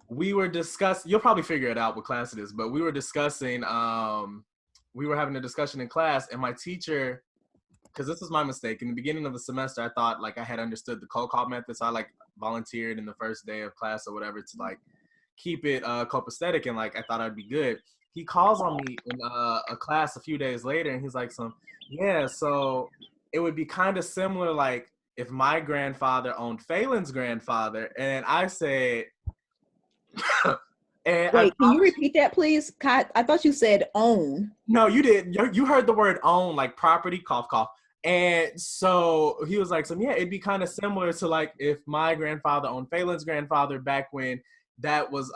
we were discussing, you'll probably figure it out what class it is, but we were discussing, we were having a discussion in class, and my teacher, because this was my mistake, in the beginning of the semester, I thought like I had understood the cold call method, so I like volunteered in the first day of class or whatever to like keep it copacetic, and like I thought I'd be good. He calls on me in a class a few days later, and he's like, yeah, so it would be kind of similar like if my grandfather owned Phelan's grandfather. And I said, and wait, can you repeat that, please? I thought you said own. No, you didn't. You heard the word own, like property, cough, cough. And so he was like, yeah, it'd be kind of similar to like if my grandfather owned Phelan's grandfather back when that was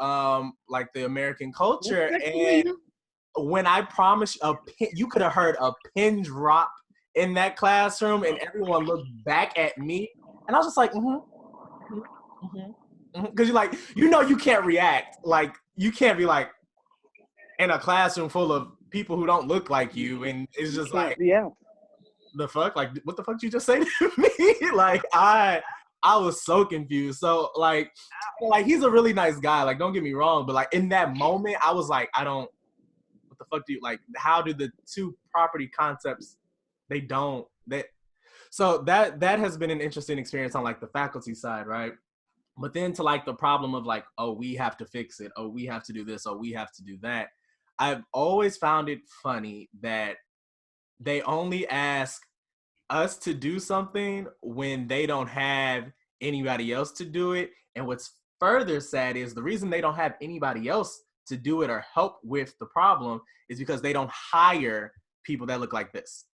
like the American culture. And when I promise you could have heard a pin drop in that classroom, and everyone looked back at me, and I was just like, because you're like, you can't react, like you can't be like in a classroom full of people who don't look like you, and it's just like, yeah, the fuck, like what the fuck did you just say to me? Like I was so confused. So like he's a really nice guy, like don't get me wrong, but like in that moment I was like, what the fuck do you like? How do the two property concepts? So that has been an interesting experience on like the faculty side, right? But then to like the problem of like, oh, we have to fix it, oh, we have to do this, oh, we have to do that. I've always found it funny that they only ask us to do something when they don't have anybody else to do it. And what's further sad is the reason they don't have anybody else to do it or help with the problem is because they don't hire people that look like this.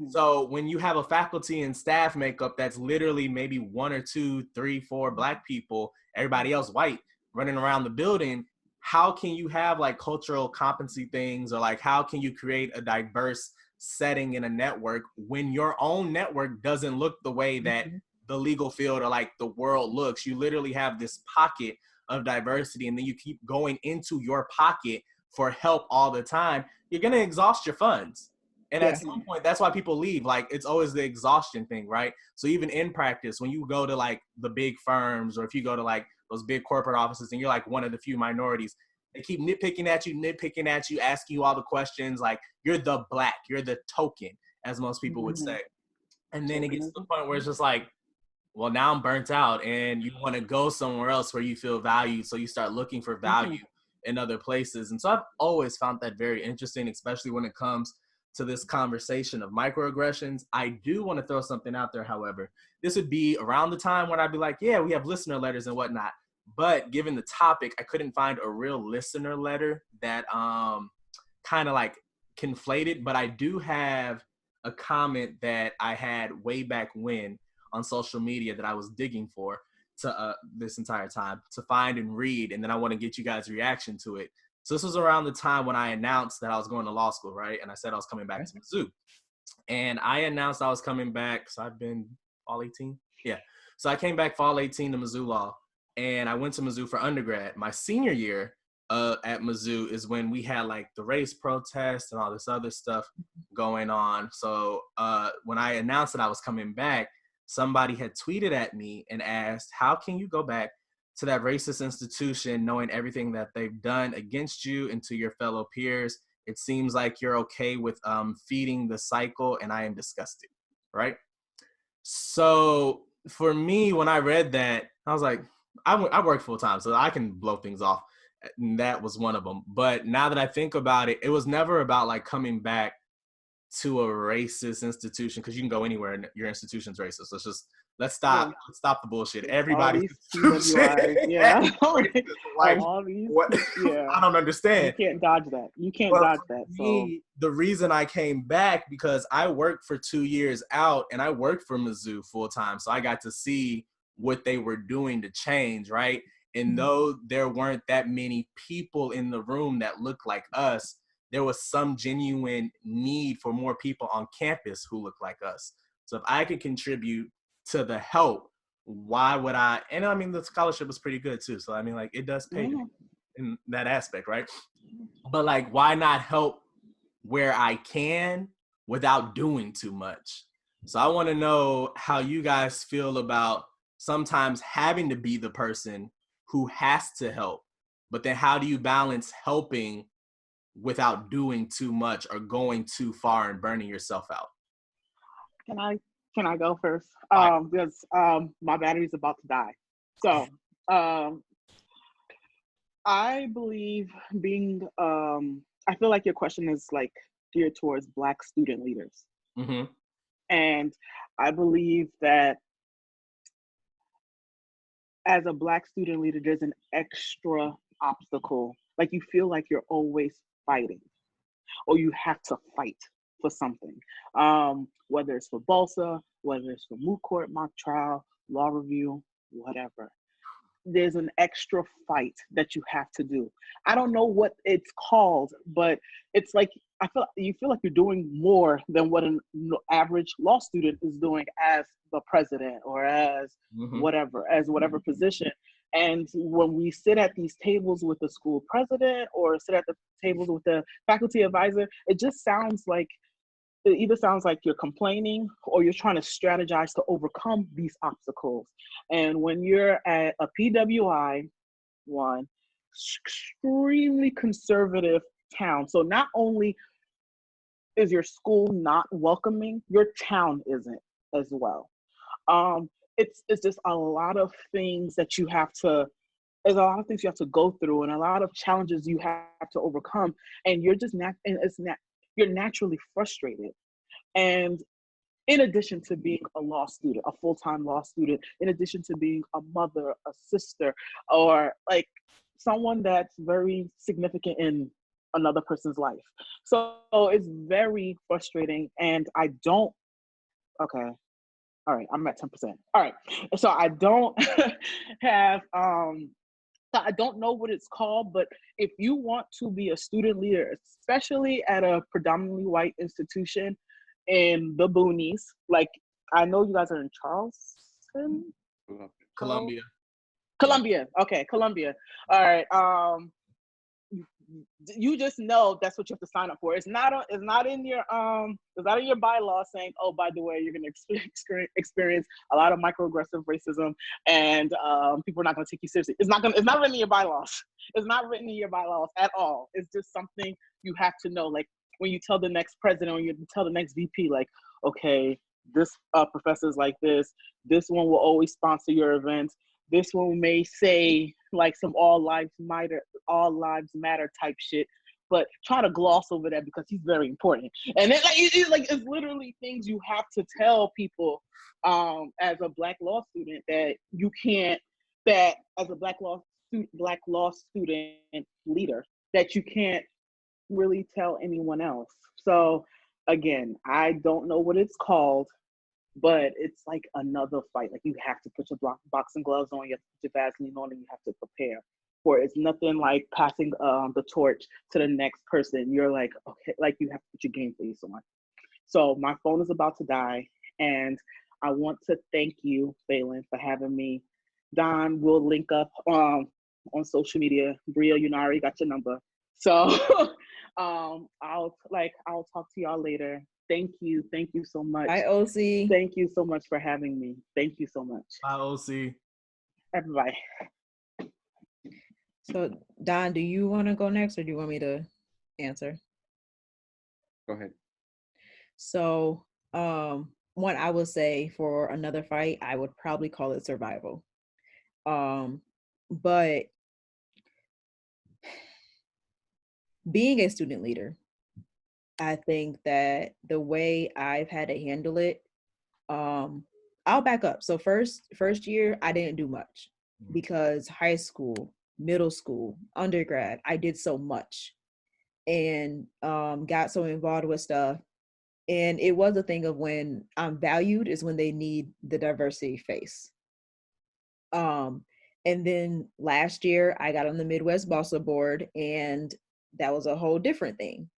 So when you have a faculty and staff makeup that's literally maybe 1 or 2, 3, 4 Black people, everybody else white, running around the building, how can you have like cultural competency things, or like how can you create a diverse setting in a network when your own network doesn't look the way that the legal field or like the world looks? You literally have this pocket of diversity, and then you keep going into your pocket for help all the time. You're going to exhaust your funds. And at some point, that's why people leave. Like, it's always the exhaustion thing, right? So even in practice, when you go to like the big firms, or if you go to like those big corporate offices and you're like one of the few minorities, they keep nitpicking at you, asking you all the questions. Like, you're the Black, you're the token, as most people would say. And then it gets to the point where it's just like, well, now I'm burnt out, and you want to go somewhere else where you feel valued. So you start looking for value in other places. And so I've always found that very interesting, especially when it comes to this conversation of microaggressions. I do want to throw something out there, however. This would be around the time when I'd be like, yeah, we have listener letters and whatnot. But given the topic, I couldn't find a real listener letter that kind of like conflated. But I do have a comment that I had way back when on social media that I was digging for to this entire time to find and read. And then I want to get you guys' reaction to it. So this was around the time when I announced that I was going to law school, right? And I said I was coming back to Mizzou. And I announced I was coming back. So I've been fall 18. Yeah. So I came back fall 18 to Mizzou Law. And I went to Mizzou for undergrad. My senior year at Mizzou is when we had like the race protest and all this other stuff going on. So when I announced that I was coming back, somebody had tweeted at me and asked, how can you go back to that racist institution knowing everything that they've done against you and to your fellow peers? It seems like you're okay with feeding the cycle, and I am disgusted, right? So for me, when I read that, I was like, I work full time, so I can blow things off. And that was one of them. But now that I think about it, it was never about like coming back to a racist institution, because you can go anywhere and your institution's racist. Let's stop the bullshit. Everybody's yeah. Like, all these, I don't understand. You can't dodge that. You can't dodge that. So the reason I came back, because I worked for 2 years out and I worked for Mizzou full time. So I got to see what they were doing to change, right? And though there weren't that many people in the room that looked like us, there was some genuine need for more people on campus who look like us. So if I could contribute to the help, why would I? And I mean, the scholarship was pretty good too. So I mean, like, it does pay in that aspect, right? But like, why not help where I can without doing too much? So I want to know how you guys feel about sometimes having to be the person who has to help, but then how do you balance helping without doing too much or going too far and burning yourself out? Can I go first? Because my battery's about to die. So I believe I feel like your question is like geared towards Black student leaders. And I believe that as a Black student leader, there's an extra obstacle. Like, you feel like you're always fighting, or you have to fight for something, whether it's for BALSA, whether it's for moot court, mock trial, law review, whatever. There's an extra fight that you have to do. I don't know what it's called, but it's like, you feel like you're doing more than what an average law student is doing as the president or as whatever position. And when we sit at these tables with the school president or sit at the tables with the faculty advisor, it either sounds like you're complaining or you're trying to strategize to overcome these obstacles. And when you're at a PWI, extremely conservative town, so not only is your school not welcoming, your town isn't as well. It's just a lot of things that there's a lot of things you have to go through and a lot of challenges you have to overcome. And you're just you're naturally frustrated. And in addition to being a law student, a full-time law student, in addition to being a mother, a sister, or like someone that's very significant in another person's life. So it's very frustrating. And all right, I'm at 10%. All right, so I don't have, I don't know what it's called, but if you want to be a student leader, especially at a predominantly white institution in the boonies, like, I know you guys are in Charleston? Columbia, okay, Columbia. All right, you just know that's what you have to sign up for. It's not in your bylaw saying, oh, by the way, you're going to experience a lot of microaggressive racism and people are not going to take you seriously. It's not written in your bylaws. It's not written in your bylaws at all. It's just something you have to know. Like, when you tell the next president or you tell the next VP, like, okay, this professor's like this one will always sponsor your events. This one may say like some all lives matter type shit, but try to gloss over that because he's very important. And then it's literally things you have to tell people as a Black law student that you can't, that as a Black law student leader, that you can't really tell anyone else. So again, I don't know what it's called, but it's like another fight. Like you have to put your boxing gloves on, you have to put your Vaseline on, and you have to prepare for it. It's nothing like passing the torch to the next person. You're like, okay, like you have to put your game face on. So my phone is about to die, and I want to thank you, Phelan, for having me. Don, we'll link up on social media. Bria, you know, I already got your number. So I'll talk to y'all later. Thank you so much. Hi, OC. Thank you so much for having me. Thank you so much. Bye, OC. Everybody. So Don, do you want to go next, or do you want me to answer? Go ahead. So one, I would say for another fight, I would probably call it survival. But being a student leader, I think that the way I've had to handle it, I'll back up. So first year, I didn't do much because high school, middle school, undergrad, I did so much and got so involved with stuff. And it was a thing of when I'm valued is when they need the diversity face. And then last year I got on the Midwest Bossa board, and that was a whole different thing.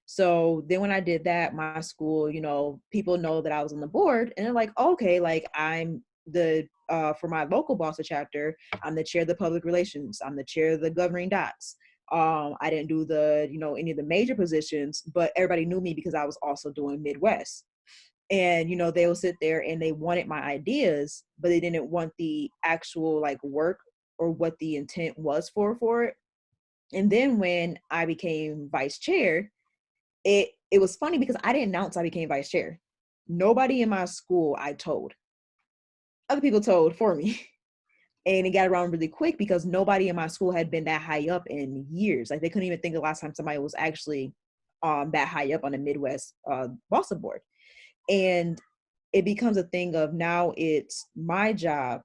So then when I did that, my school, you know, people know that I was on the board, and they're like, okay, like I'm the, for my local Bossa chapter, I'm the chair of the public relations, I'm the chair of the governing docs. I didn't do the, you know, any of the major positions, but everybody knew me because I was also doing Midwest. And, you know, they will sit there and they wanted my ideas, but they didn't want the actual like work or what the intent was for it. And then when I became vice chair, it was funny because I didn't announce I became vice chair. Nobody in my school I told. Other people told for me. And it got around really quick because nobody in my school had been that high up in years. Like they couldn't even think the last time somebody was actually that high up on the Midwest Bossa board. And it becomes a thing of now it's my job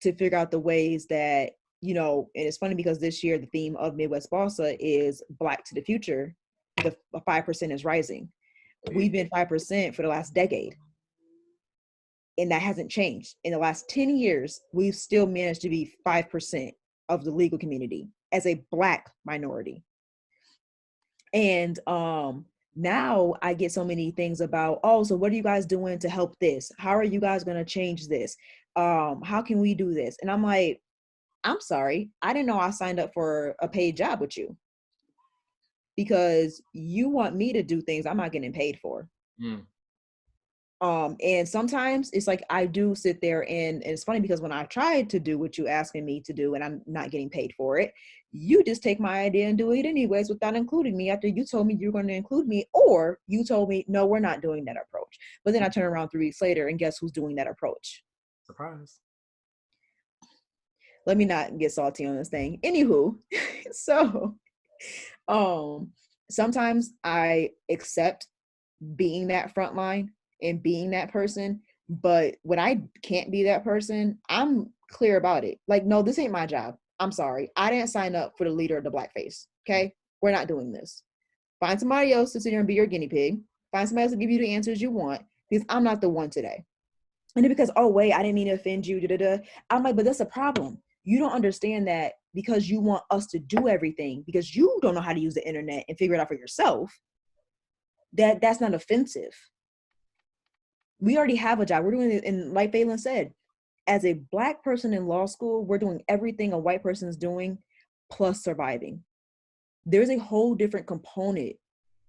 to figure out the ways that, you know, and it's funny because this year the theme of Midwest Bossa is Black to the Future. The 5% is rising. We've been 5% for the last decade. And that hasn't changed. In the last 10 years, we've still managed to be 5% of the legal community as a Black minority. And now I get so many things about, oh, so what are you guys doing to help this? How are you guys going to change this? How can we do this? And I'm like, I'm sorry, I didn't know I signed up for a paid job with you because you want me to do things I'm not getting paid for. And sometimes it's like I do sit there and it's funny because when I tried to do what you asking me to do and I'm not getting paid for it, you just take my idea and do it anyways without including me after you told me you're going to include me, or you told me, no, we're not doing that approach. But then I turn around 3 weeks later and guess who's doing that approach? Surprise. Let me not get salty on this thing. Anywho, so sometimes I accept being that front line and being that person, but when I can't be that person, I'm clear about it. Like, no, this ain't my job. I'm sorry. I didn't sign up for the leader of the blackface. Okay. We're not doing this. Find somebody else to sit here and be your guinea pig. Find somebody else to give you the answers you want, because I'm not the one today. And then because, oh wait, I didn't mean to offend you. I'm like, but that's a problem. You don't understand that because you want us to do everything because you don't know how to use the internet and figure it out for yourself. That's not offensive. We already have a job. We're doing it, and like Phelan said, as a Black person in law school, we're doing everything a white person is doing, plus surviving. There's a whole different component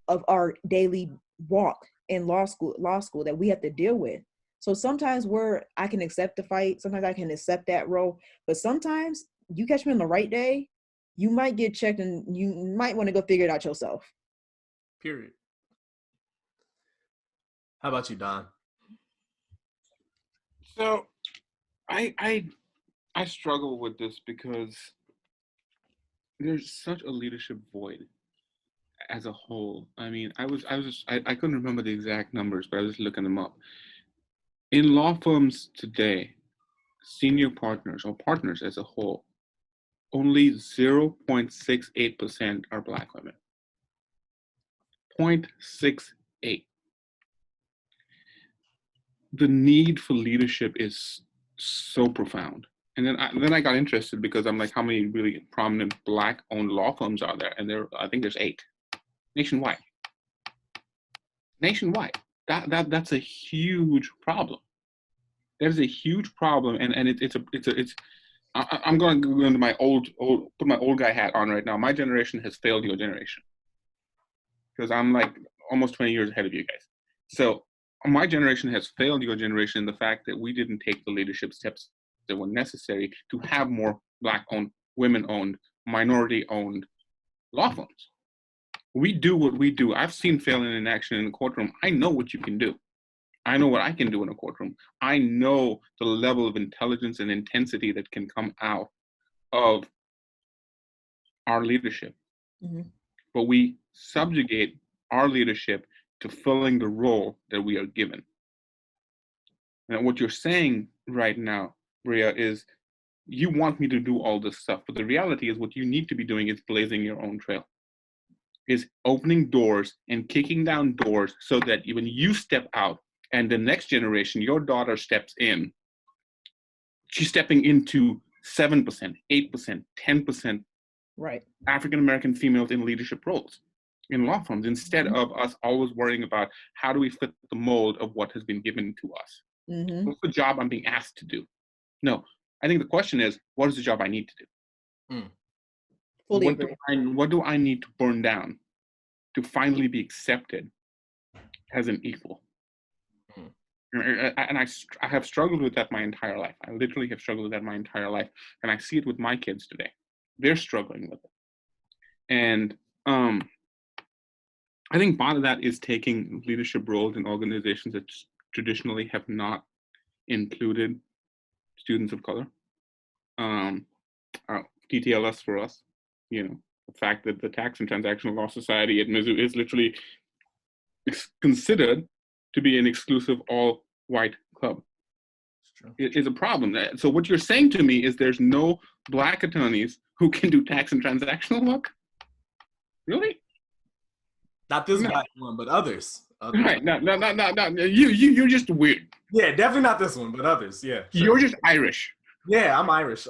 of our daily walk in law school that we have to deal with. So sometimes I can accept the fight, sometimes I can accept that role, but sometimes you catch me on the right day, you might get checked and you might want to go figure it out yourself. Period. How about you, Don? So I struggle with this because there's such a leadership void as a whole. I mean, I couldn't remember the exact numbers, but I was just looking them up. In law firms today, senior partners or partners as a whole, only 0.68% are Black women. 0.68. The need for leadership is so profound. And then I got interested because I'm like, how many really prominent Black-owned law firms are there? And I think there's 8 nationwide. Nationwide, that's a huge problem. There's a huge problem, and I'm going to go into my put my old guy hat on right now. My generation has failed your generation because I'm like almost 20 years ahead of you guys. So my generation has failed your generation in the fact that we didn't take the leadership steps that were necessary to have more Black-owned, women-owned, minority-owned law firms. We do what we do. I've seen failing in action in the courtroom. I know what you can do. I know what I can do in a courtroom. I know the level of intelligence and intensity that can come out of our leadership. Mm-hmm. But we subjugate our leadership to filling the role that we are given. And what you're saying right now, Bria, is you want me to do all this stuff, but the reality is what you need to be doing is blazing your own trail. Is opening doors and kicking down doors so that when you step out and the next generation, your daughter steps in, she's stepping into 7%, 8%, 10% right. African-American females in leadership roles in law firms, instead of us always worrying about how do we fit the mold of what has been given to us. Mm-hmm. What's the job I'm being asked to do? No, I think the question is, what is the job I need to do? Fully agree. What do I need to burn down to finally be accepted as an equal? And I have struggled with that my entire life. I literally have struggled with that my entire life. And I see it with my kids today. They're struggling with it. And I think part of that is taking leadership roles in organizations that traditionally have not included students of color. TTLS for us, the fact that the Tax and Transactional Law Society at Mizzou is literally considered to be an exclusive all-white club. It is a problem. So what you're saying to me is there's no Black attorneys who can do tax and transactional work? Really? Not this Black one, but others. Right. No. You're just weird. Yeah, definitely not this one, but others. Yeah. Sure. You're just Irish. Yeah, I'm Irish.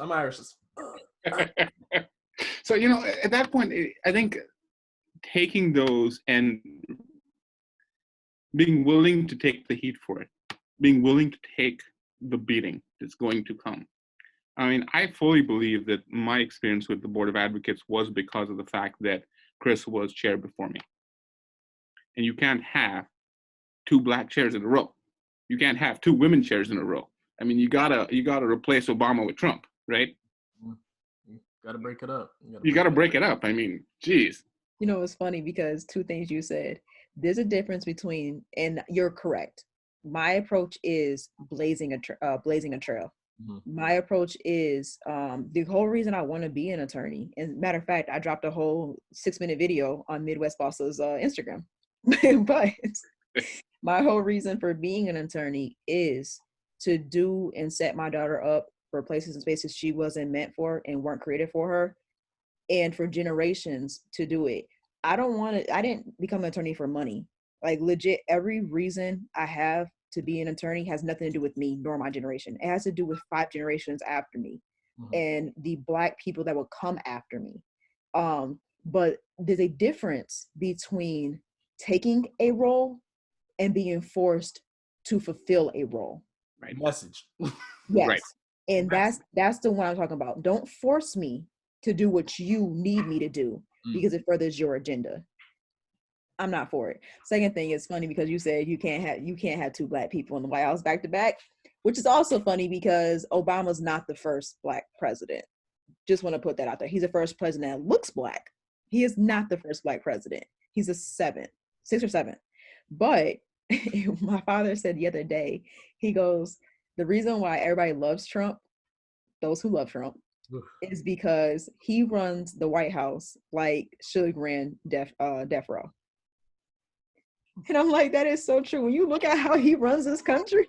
So, at that point, I think taking those and being willing to take the heat for it, being willing to take the beating that's going to come. I mean, I fully believe that my experience with the Board of Advocates was because of the fact that Chris was chair before me. And you can't have 2 Black chairs in a row. You can't have 2 women chairs in a row. I mean, you gotta replace Obama with Trump, right? You gotta break it up. You gotta break it up. I mean, geez. It's funny because 2 things you said. There's a difference between, and you're correct. My approach is blazing a trail. Mm-hmm. My approach is the whole reason I want to be an attorney. And matter of fact, I dropped a whole 6-minute video on Midwest Boss's Instagram. But my whole reason for being an attorney is to do and set my daughter up for places and spaces she wasn't meant for and weren't created for her, and for generations to do it. I didn't become an attorney for money. Like legit, every reason I have to be an attorney has nothing to do with me nor my generation. It has to do with 5 generations after me, mm-hmm. and the Black people that will come after me. But there's a difference between taking a role and being forced to fulfill a role. Right. Message. Yes. Right. And that's the one I'm talking about. Don't force me to do what you need me to do because it furthers your agenda. I'm not for it. Second thing, is funny because you said you can't have 2 Black people in the White House back to back, which is also funny because Obama's not the first Black president. Just want to put that out there. He's the first president that looks Black. He is not the first Black president. He's a 6th or 7th. But my father said the other day, he goes, The reason why everybody loves Trump, those who love Trump, is because he runs the White House like Suge ran Death Row. And I'm like, that is so true. When you look at how he runs this country,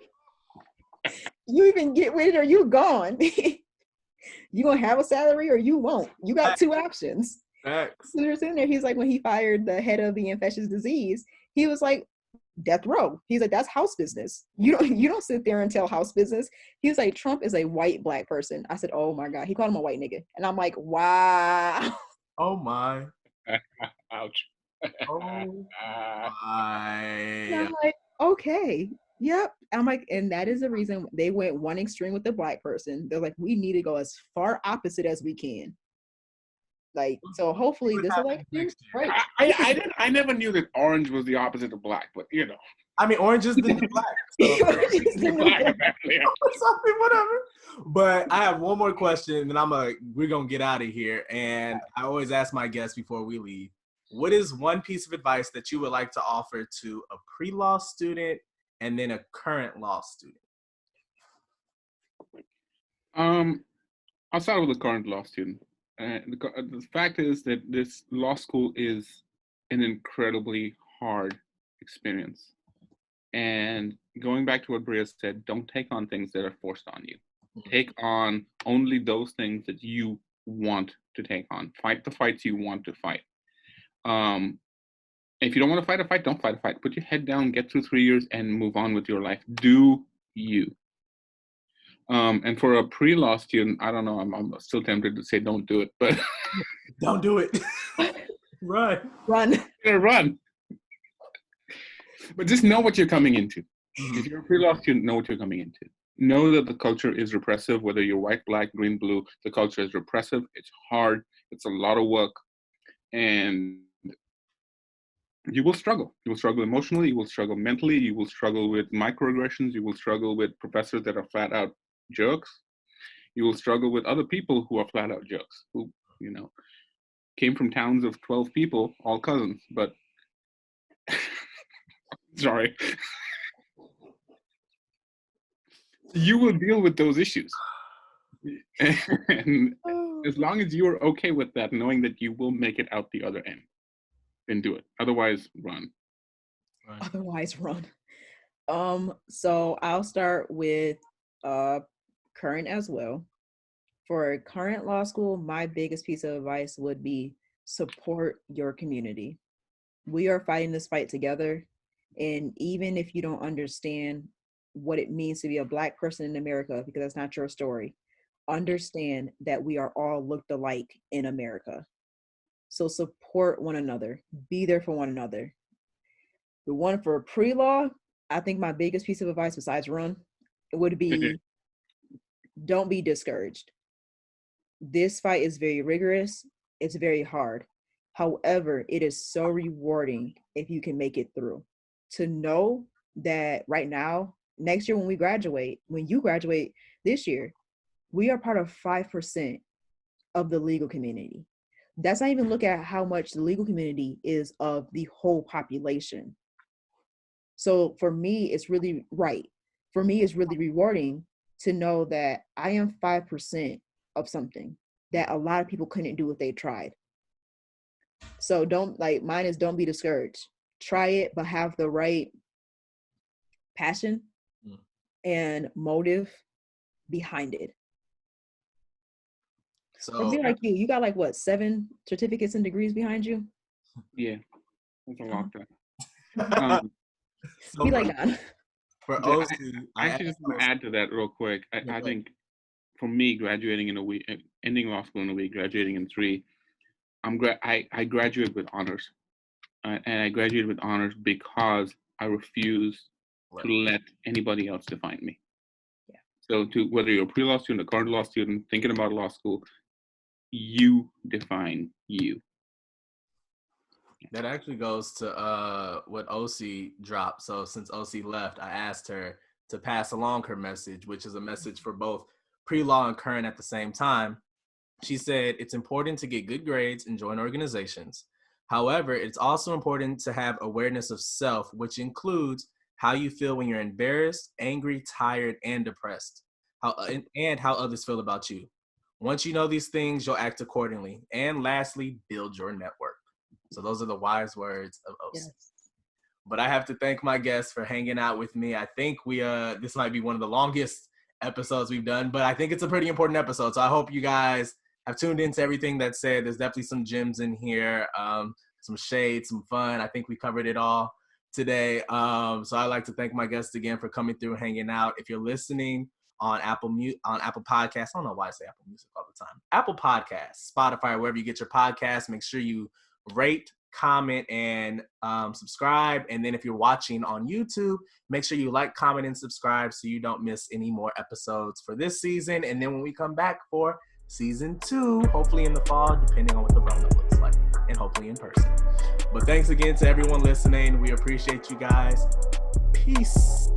you even get with it or you gone. You gonna have a salary or you won't. You got two options. So you're sitting there, he's like, when he fired the head of the infectious disease, he was like, death row. He's like, that's house business. You don't sit there and tell house business. He was like, Trump is a white black person. I said, oh my God. He called him a white nigga. And I'm like, wow. Oh my. Ouch. Oh my. And I'm like, okay. Yep. I'm like, and that is the reason they went one extreme with the black person. They're like, we need to go as far opposite as we can. Like, so hopefully this election, right? I never knew that orange was the opposite of black, but you know. I mean, orange is the new black. So. Black, yeah. Something, whatever. But I have one more question, and we're gonna get out of here. And I always ask my guests before we leave, what is one piece of advice that you would like to offer to a pre-law student and then a current law student? I'll start with the current law student. The fact is that this law school is an incredibly hard experience. And going back to what Bria said, don't take on things that are forced on you. Take on only those things that you want to take on. Fight the fights you want to fight. If you don't want to fight a fight, don't fight a fight. Put your head down, get through 3 years, and move on with your life. Do you. And for a pre-law student, I don't know, I'm still tempted to say don't do it, but don't do it. Run. Yeah, run. But just know what you're coming into. If you're a pre-law student, know what you're coming into. Know that the culture is repressive, whether you're white, black, green, blue, the culture is repressive. It's hard. It's a lot of work. And you will struggle. You will struggle emotionally. You will struggle mentally. You will struggle with microaggressions. You will struggle with professors that are flat out jerks. You will struggle with other people who are flat out jerks, who, you know, came from towns of 12 people, all cousins, but sorry. You will deal with those issues. And as long as you are okay with that, knowing that you will make it out the other end, then do it. Otherwise, run. Otherwise, run. So I'll start with current as well. For current law school, my biggest piece of advice would be support your community. We are fighting this fight together. And even if you don't understand what it means to be a Black person in America, because that's not your story, understand that we are all looked alike in America. So support one another, be there for one another. The one for pre-law, I think my biggest piece of advice besides run, it would be don't be discouraged. This fight is very rigorous. It's very hard. However, it is so rewarding if you can make it through. To know that right now, next year when you graduate this year, we are part of 5% of the legal community. That's not even look at how much the legal community is of the whole population. So for me, it's really right. For me, it's really rewarding to know that I am 5% of something that a lot of people couldn't do if they tried. So don't be discouraged. Try it, but have the right passion and motive behind it. So be like you got like what, 7 certificates and degrees behind you? Yeah, that's a lot. There. So be like that. For OC, I actually just want to add to that real quick. I think for me, graduating in a week, ending law school in a week, graduating in 3, I graduated with honors. And I graduated with honors because I refuse to let anybody else define me. Yeah. So whether you're a pre-law student, a current law student, thinking about law school, you define you. That actually goes to what OC dropped. So since OC left, I asked her to pass along her message, which is a message for both pre-law and current at the same time. She said, it's important to get good grades and join organizations. However, it's also important to have awareness of self, which includes how you feel when you're embarrassed, angry, tired, and depressed, and how others feel about you. Once you know these things, you'll act accordingly. And lastly, build your network. So those are the wise words of OC. Yes. But I have to thank my guests for hanging out with me. I think this might be one of the longest episodes we've done, but I think it's a pretty important episode. So I hope you guys have tuned into everything that's said. There's definitely some gems in here, some shade, some fun. I think we covered it all today. So I'd like to thank my guests again for coming through and hanging out. If you're listening on Apple Podcasts, I don't know why I say Apple Music all the time. Apple Podcasts, Spotify, wherever you get your podcasts, make sure you rate, comment, and subscribe. And then if you're watching on YouTube, make sure you like, comment, and subscribe so you don't miss any more episodes for this season. And then when we come back for season 2, hopefully in the fall, depending on what the roundup looks like, and hopefully in person. But thanks again to everyone listening. We appreciate you guys. Peace.